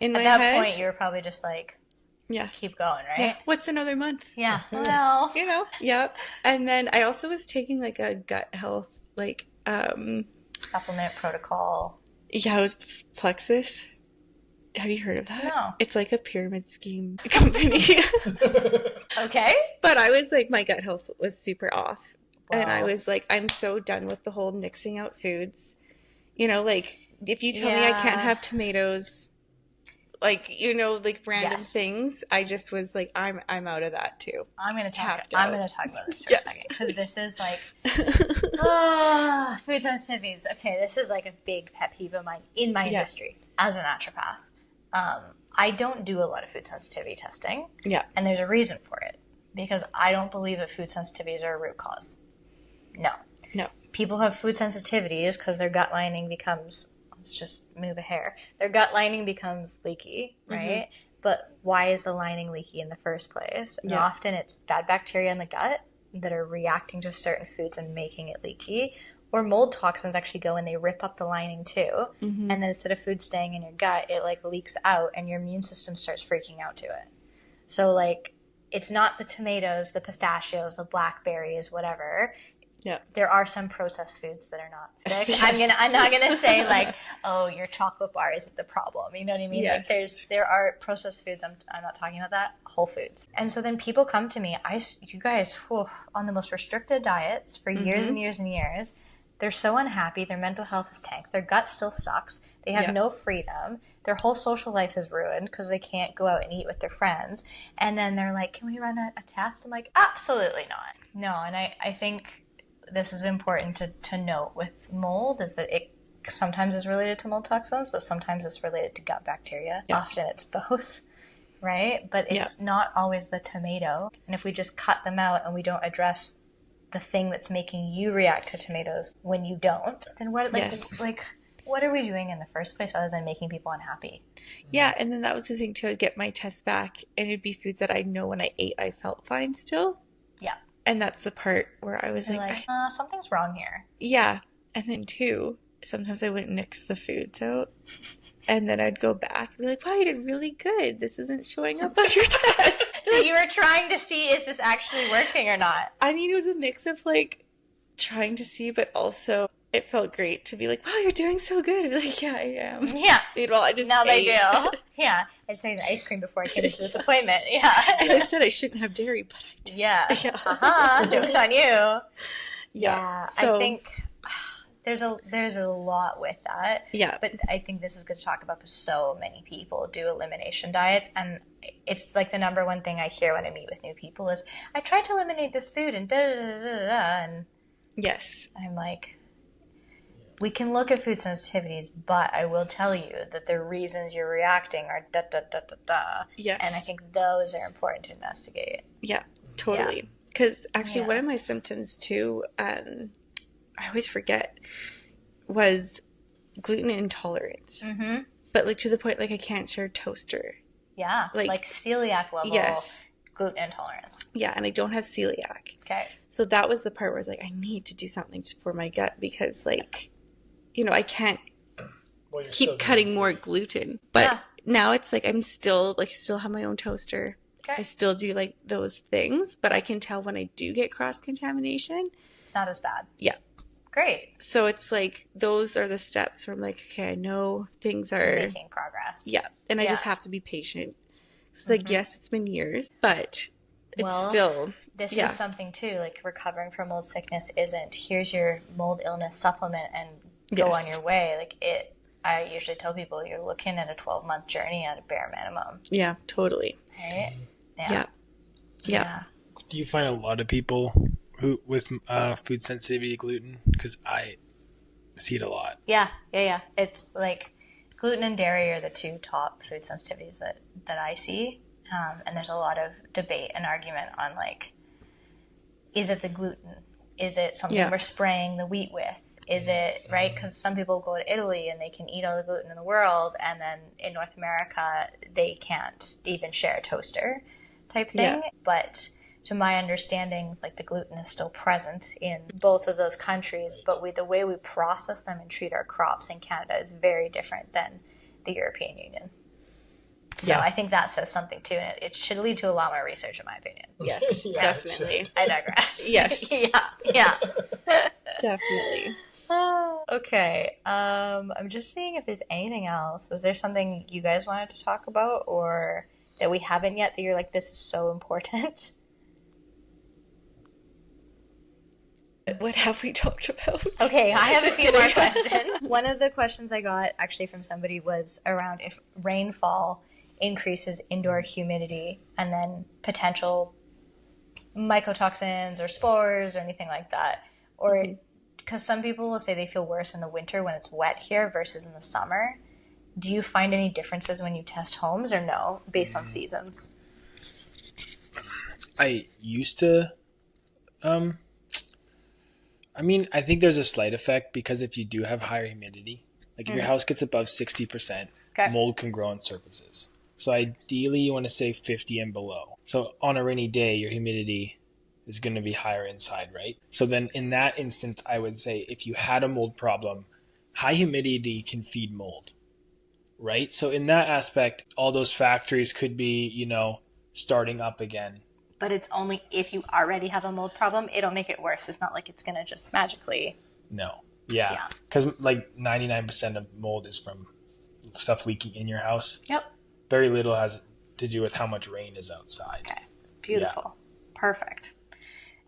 in my head. At that point, you were probably just like, keep going, right? Yeah. What's another month? Yeah. Well, you know, And then I also was taking like a gut health, like, supplement protocol. Yeah, it was Plexus. Have you heard of that? No. It's like a pyramid scheme company. Okay. But I was like, my gut health was super off. Wow. And I was like, I'm so done with the whole mixing out foods. You know, like, if you tell me I can't have tomatoes, like, you know, like random things, I just was like, I'm out of that too. I'm gonna talk about this for a second, because this is like food sensitivities. Okay, this is like a big pet peeve of mine in my industry as a naturopath. I don't do a lot of food sensitivity testing. Yeah. And there's a reason for it, because I don't believe that food sensitivities are a root cause. No. People have food sensitivities because their gut lining becomes, let's just move a hair, their gut lining becomes leaky, right? Mm-hmm. But why is the lining leaky in the first place? And often it's bad bacteria in the gut that are reacting to certain foods and making it leaky. Or mold toxins actually go and they rip up the lining too. Mm-hmm. And then instead of food staying in your gut, it like leaks out and your immune system starts freaking out to it. So like, it's not the tomatoes, the pistachios, the blackberries, whatever. Yeah. There are some processed foods that are not fixed. Yes. I'm not gonna say like, oh, your chocolate bar isn't the problem. You know what I mean? Yes. Like there are processed foods. I'm not talking about that. Whole foods. And so then people come to me. You guys, on the most restricted diets for years and years and years. They're so unhappy. Their mental health is tanked. Their gut still sucks. They have no freedom. Their whole social life is ruined because they can't go out and eat with their friends. And then they're like, can we run a test? I'm like, absolutely not. No, and I think this is important to note with mold is that it sometimes is related to mold toxins, but sometimes it's related to gut bacteria. Yeah. Often it's both, right? But it's not always the tomato. And if we just cut them out and we don't address the thing that's making you react to tomatoes when you don't, then what what are we doing in the first place other than making people unhappy? Yeah, and then that was the thing too. I'd get my test back and it'd be foods that I know when I ate I felt fine still. Yeah. And that's the part where I was like something's wrong here. Yeah. And then too, sometimes I wouldn't mix the foods out. And then I'd go back and be like, wow, you did really good. This isn't showing up on your test. So you were trying to see, is this actually working or not? I mean, it was a mix of like trying to see, but also it felt great to be like, wow, you're doing so good. I'd be like, yeah, I am. Yeah. Well, I just now ate. They do. Yeah. I just ate ice cream before I came to this appointment. Yeah. And I said I shouldn't have dairy, but I did. Yeah. Joke's on you. Yeah. So, I think there's a lot with that. Yeah. But I think this is good to talk about because so many people do elimination diets, and it's like the number one thing I hear when I meet with new people is, I tried to eliminate this food and and yes. I'm like, we can look at food sensitivities, but I will tell you that the reasons you're reacting are Yes. And I think those are important to investigate. Yeah, totally. Because actually one of my symptoms too, I always forget, was gluten intolerance. Mm-hmm. But like to the point, like I can't share toaster. Yeah, like celiac level gluten intolerance. Yeah, and I don't have celiac. Okay. So that was the part where I was like, I need to do something for my gut because, like, you know, I can't keep cutting more gluten. But now it's like I'm still, like, still have my own toaster. Okay. I still do, like, those things, but I can tell when I do get cross-contamination. It's not as bad. Yeah. Great. So it's like those are the steps where I'm like, okay, I know things are making progress. Yeah. And I just have to be patient. It's like, yes, it's been years, but it's still. This is something too, like recovering from mold sickness isn't here's your mold illness supplement and go on your way. Like I usually tell people you're looking at a 12-month journey at a bare minimum. Yeah, totally. Right? Yeah. Do you find a lot of people who with food sensitivity to gluten? Because I see it a lot. Yeah. It's like gluten and dairy are the two top food sensitivities that I see. And there's a lot of debate and argument on, like, is it the gluten? Is it something we're spraying the wheat with? Is it, right? Because some people go to Italy and they can eat all the gluten in the world, and then in North America, they can't even share a toaster type thing. Yeah. But to my understanding, like, the gluten is still present in both of those countries, but the way we process them and treat our crops in Canada is very different than the European Union. So I think that says something too, and it should lead to a lot more research, in my opinion. Yes, definitely. I digress. Yes. Yeah. Definitely. Okay. I'm just seeing if there's anything else. Was there something you guys wanted to talk about, or that we haven't yet that you're like, this is so important? What have we talked about? Okay, I have a few more questions. One of the questions I got actually from somebody was around if rainfall increases indoor humidity and then potential mycotoxins or spores or anything like that. Or because some people will say they feel worse in the winter when it's wet here versus in the summer. Do you find any differences when you test homes, or no, based on seasons? I used to I think there's a slight effect, because if you do have higher humidity, like if your house gets above 60%, mold can grow on surfaces. So ideally you want to say 50 and below. So on a rainy day, your humidity is going to be higher inside, right? So then in that instance, I would say if you had a mold problem, high humidity can feed mold, right? So in that aspect, all those factories could be, starting up again. But it's only if you already have a mold problem, it'll make it worse. It's not like it's going to just magically. No. Yeah. Because like 99% of mold is from stuff leaking in your house. Yep. Very little has to do with how much rain is outside. Okay. Beautiful. Yeah. Perfect.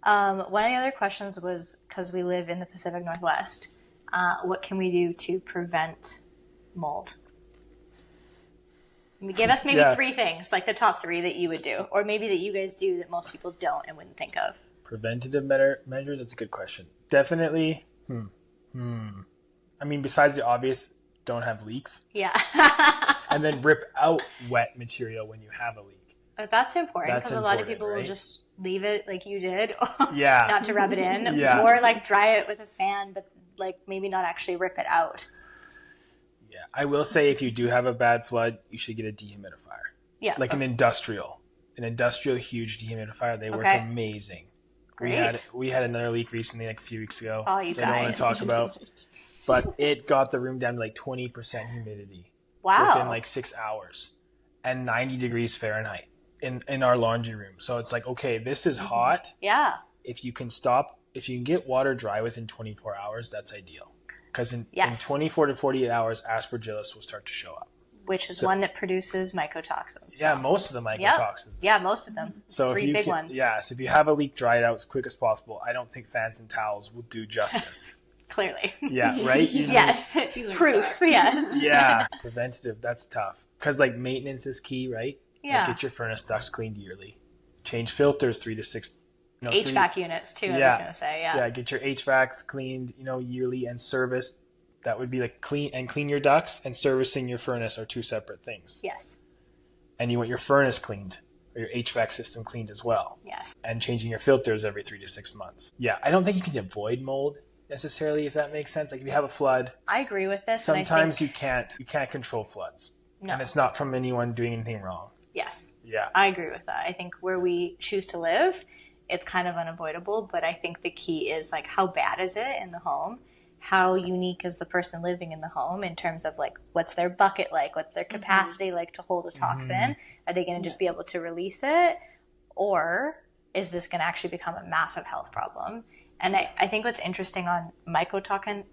One of the other questions was, because we live in the Pacific Northwest, what can we do to prevent mold? Give us maybe 3 things, like the top 3 that you would do, or maybe that you guys do that most people don't and wouldn't think of. Preventative measures? That's a good question. Definitely. Besides the obvious, don't have leaks. Yeah. And then rip out wet material when you have a leak. That's important, because a lot of people will just leave it like you did, yeah, not to rub it in, or like dry it with a fan, but like maybe not actually rip it out. Yeah, I will say if you do have a bad flood, you should get a dehumidifier. Yeah. Like an industrial huge dehumidifier. They work amazing. Great. We had another leak recently, like a few weeks ago. Oh, you guys. I don't want to talk about. But it got the room down to like 20% humidity. Wow. Within like 6 hours. And 90 degrees Fahrenheit in our laundry room. So it's like, okay, this is hot. Yeah. If you can get water dry within 24 hours, that's ideal. Because in 24 to 48 hours, aspergillus will start to show up. Which is one that produces mycotoxins. Yeah, most of the mycotoxins. Yep. Yeah, most of them. So 3 big ones. Yeah, so if you have a leak, dry it out as quick as possible. I don't think fans and towels will do justice. Clearly. Yeah, right? Yes. Proof, yes. Yeah, preventative, that's tough. Because like maintenance is key, right? Yeah. Like, get your furnace ducts cleaned yearly. Change filters 3 to 6. HVAC units too, I was going to say, yeah. Yeah, get your HVACs cleaned, yearly and serviced. That would be like clean your ducts, and servicing your furnace are 2 separate things. Yes. And you want your furnace cleaned, or your HVAC system cleaned as well. Yes. And changing your filters every 3 to 6 months. Yeah, I don't think you can avoid mold necessarily, if that makes sense. Like if you have a flood, I agree with this. Sometimes you can't control floods. No. And it's not from anyone doing anything wrong. Yes. Yeah. I agree with that. I think where we choose to live, it's kind of unavoidable, but I think the key is like how bad is it in the home? How unique is the person living in the home in terms of like what's their bucket like? What's their capacity like to hold a toxin? Are they going to just be able to release it? Or is this going to actually become a massive health problem? And I think what's interesting on mycotoxins,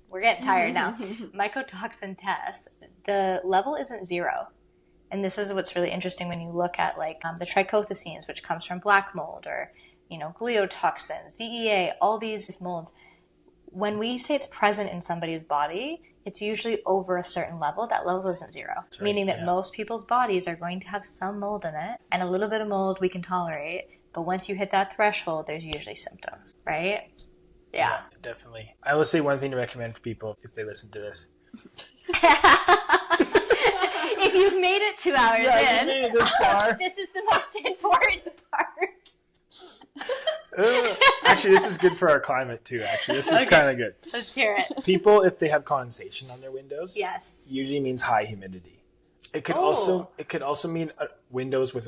we're getting tired now, mycotoxin tests, the level isn't 0. And this is what's really interesting when you look at like the trichothecenes, which comes from black mold, or, gliotoxins, DEA, all these molds. When we say it's present in somebody's body, it's usually over a certain level. That level isn't 0, right, meaning that most people's bodies are going to have some mold in it, and a little bit of mold we can tolerate. But once you hit that threshold, there's usually symptoms, right? Yeah, definitely. I will say one thing to recommend for people if they listen to this. If you've made it 2 hours in, made it this far. This is the most important part. Actually, this is good for our climate too. Actually, this is kind of good. Let's hear it. People, if they have condensation on their windows, yes, usually means high humidity. It could also mean windows with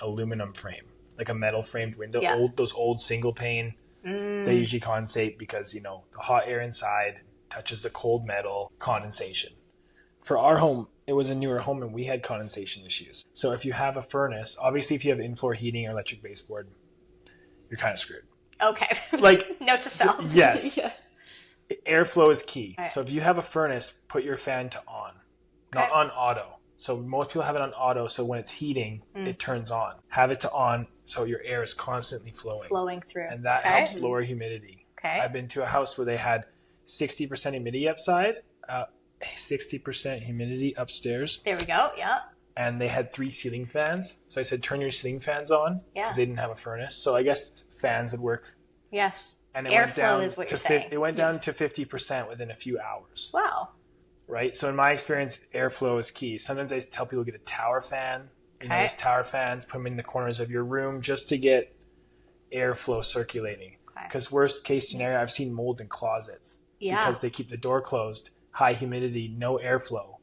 aluminum frame, like a metal framed window. Yeah. Those old single pane. They usually condensate because the hot air inside touches the cold metal. Condensation. For our home, it was a newer home and we had condensation issues. So if you have a furnace, obviously if you have in-floor heating or electric baseboard, you're kind of screwed. Okay. Like, note to self. Yes. Yes. Airflow is key. Right. So if you have a furnace, put your fan to on, not on auto. So most people have it on auto, so when it's heating, it turns on. Have it to on so your air is constantly flowing through. and that helps lower humidity. Okay. I've been to a house where they had 60% humidity upside, 60% humidity upstairs. There we go. Yeah. And they had 3 ceiling fans. So I said, turn your ceiling fans on. Yeah. Because they didn't have a furnace. So I guess fans would work. Yes. And it Airflow went down is what you're saying. It went down to 50% within a few hours. Wow. Right? So in my experience, airflow is key. Sometimes I tell people get a tower fan. Those tower fans, put them in the corners of your room just to get airflow circulating. Because worst case scenario, I've seen mold in closets. Yeah. Because they keep the door closed, high humidity, no airflow.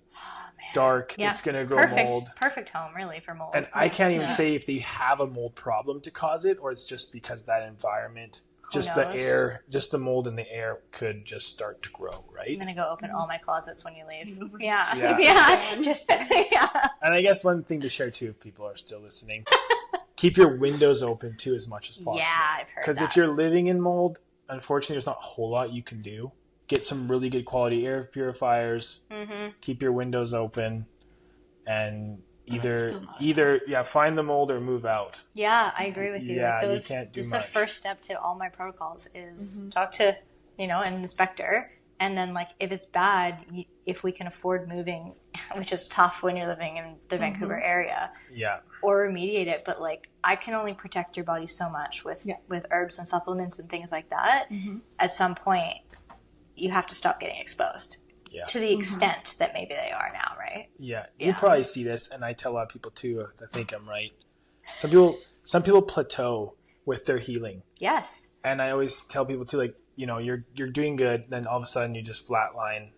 Dark, it's going to grow mold. Perfect home, really, for mold. And I can't even say if they have a mold problem to cause it, or it's just because that environment, the mold in the air could just start to grow, right? I'm going to go open all my closets when you leave. Yeah. And I guess one thing to share too, if people are still listening, keep your windows open too as much as possible. Yeah, I've heard that. Because if you're living in mold, unfortunately, there's not a whole lot you can do. Get some really good quality air purifiers. Keep your windows open, and either find the mold or move out. Yeah, I agree with you. Yeah, you can't do much. much. The first step to all my protocols is talk to an inspector, and then like if it's bad, if we can afford moving, which is tough when you're living in the Vancouver area. Yeah. Or remediate it, but like I can only protect your body so much with herbs and supplements and things like that. At some point, you have to stop getting exposed to the extent that maybe they are now, right? Yeah. You probably see this, and I tell a lot of people too. I think I'm right. Some people plateau with their healing. Yes. And I always tell people too, like you're doing good, then all of a sudden you just flatline,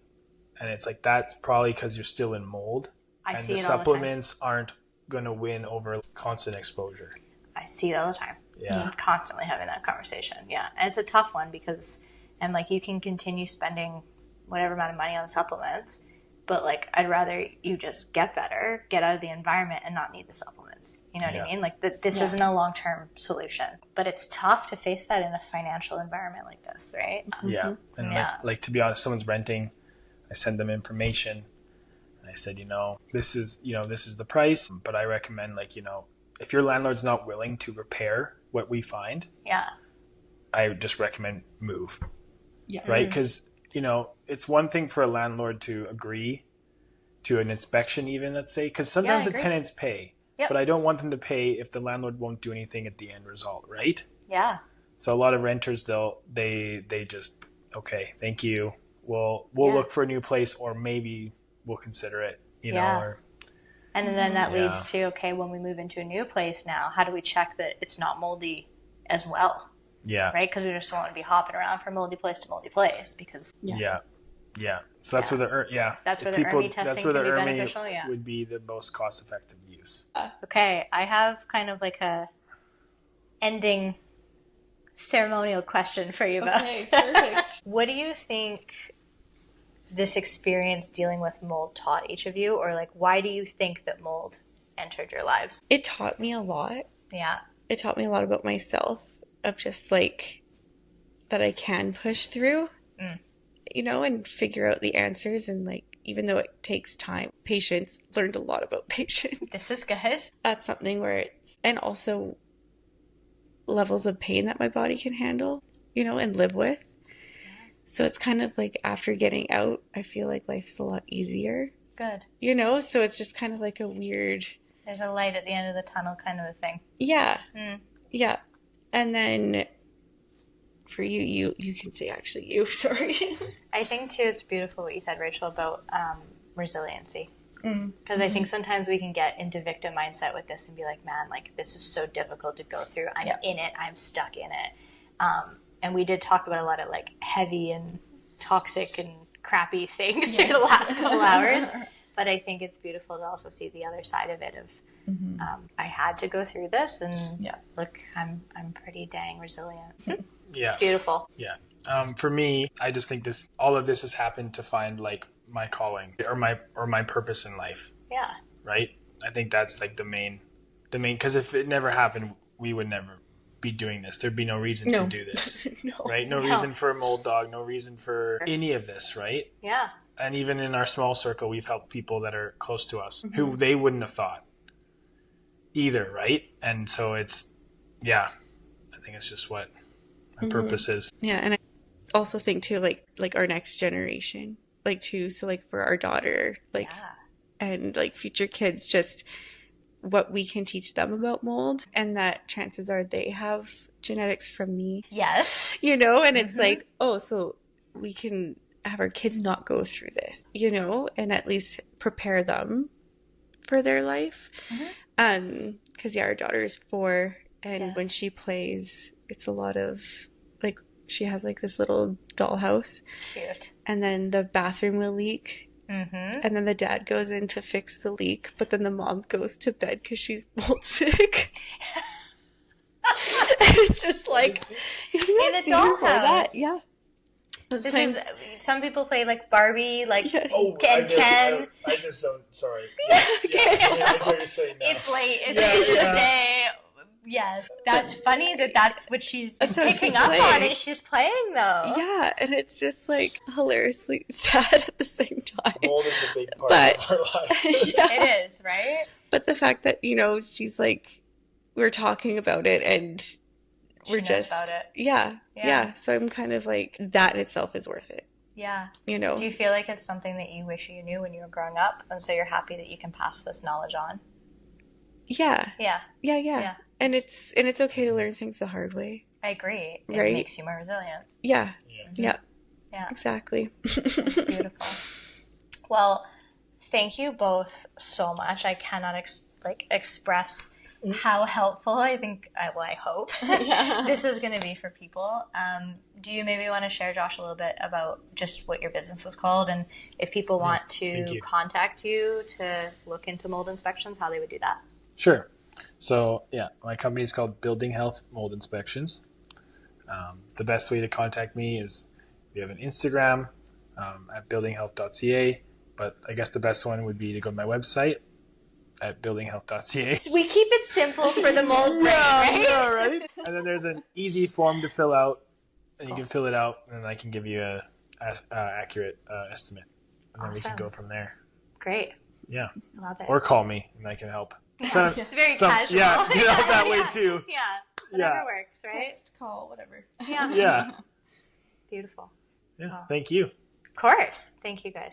and it's like that's probably because you're still in mold. I see the it supplements aren't going to win over constant exposure. I see it all the time. Yeah. I'm constantly having that conversation. Yeah. And it's a tough one because, and like you can continue spending whatever amount of money on supplements, but like I'd rather you just get better, get out of the environment and not need the supplements. You know what I mean? Like this isn't a long-term solution, but it's tough to face that in a financial environment like this, right? Yeah. And like to be honest, someone's renting, I send them information. And I said, this is the price, but I recommend if your landlord's not willing to repair what we find, I would just recommend move. Yeah. Right? Because, it's one thing for a landlord to agree to an inspection even, let's say, because sometimes the tenants pay, but I don't want them to pay if the landlord won't do anything at the end result, right? Yeah. So a lot of renters, they just, okay, thank you. We'll look for a new place, or maybe we'll consider it, or... And then that leads to, okay, when we move into a new place now, how do we check that it's not moldy as well? Yeah. Right? Because we just don't want to be hopping around from moldy place to moldy place because... Yeah. Yeah. So that's where the That's where the ERMI testing that's where the can be ERMI beneficial. Yeah. would be the most cost-effective use. Okay, I have kind of like a ending ceremonial question for you both. Okay, perfect. What do you think this experience dealing with mold taught each of you, or like why do you think that mold entered your lives? It taught me a lot. Yeah. It taught me a lot about myself, of just like that I can push through, you know, and figure out the answers. And like, even though it takes time, patience, learned a lot about patience. This is good. That's something where it's, and also levels of pain that my body can handle, you know, and live with. So it's kind of like after getting out, I feel like life's a lot easier. Good. You know, so it's just kind of like a weird... There's a light at the end of the tunnel kind of a thing. Yeah. Yeah. And then for you can say actually you, sorry. I think too it's beautiful what you said, Rachel, about resiliency. Because I think sometimes we can get into victim mindset with this and be like, man, like this is so difficult to go through. I'm in it. I'm stuck in it. And we did talk about a lot of like heavy and toxic and crappy things through the last couple hours. But I think it's beautiful to also see the other side of it of I had to go through this and look, I'm pretty dang resilient. Yeah. It's beautiful. Yeah. For me, I just think all of this has happened to find like my calling or my purpose in life. Yeah. Right? I think that's like the main, because if it never happened, we would never be doing this. There'd be no reason to do this. Right? No reason for a mold dog, no reason for any of this, right? Yeah. And even in our small circle, we've helped people that are close to us who they wouldn't have thought either, right? And so it's, I think it's just what my purpose is. Yeah, and I also think too, like our next generation, like too, so like for our daughter, like, and like future kids, just what we can teach them about mold, and that chances are they have genetics from me. Yes. You know, and it's like, oh, so we can have our kids not go through this, you know, and at least prepare them for their life. Because our daughter is 4, and when she plays, it's a lot of like, she has like this little dollhouse. Cute. And then the bathroom will leak. And then the dad goes in to fix the leak, but then the mom goes to bed because she's mold sick. And it's just like in the dollhouse. Yeah. Some people play like Barbie, like Ken. I just don't. Sorry. I know you're saying now. It's late. It's the end of the day. Yes, that's funny that's what she's picking up on, and she's playing though. Yeah, and it's just like hilariously sad at the same time. Mold is a big part of our life. It is, right? But the fact that, you know, she's like, we're talking about it and we're just about it. Yeah. So I'm kind of like, that in itself is worth it. Yeah. You know. Do you feel like it's something that you wish you knew when you were growing up, and so you're happy that you can pass this knowledge on? Yeah. Yeah. And it's okay to learn things the hard way. I agree. It right? makes you more resilient. Yeah. Yeah. Exactly. That's beautiful. Well, thank you both so much. I cannot express how helpful I hope this is going to be for people. Do you maybe want to share, Josh, a little bit about just what your business is called, and if people want to contact you to look into mold inspections, how they would do that? Sure. So, my company is called Building Health Mold Inspections. The best way to contact me is we have an Instagram at buildinghealth.ca, but I guess the best one would be to go to my website at buildinghealth.ca. We keep it simple for the mold brain, right? Yeah, right? And then there's an easy form to fill out, and you can fill it out, and I can give you a accurate estimate, and then we can go from there. Great. Yeah. Love it. Or call me, and I can help. It's very casual. Yeah, get out that way too. Yeah. Whatever works, right? Text, call, whatever. Yeah. Yeah. Beautiful. Yeah. Thank you. Of course. Thank you, guys.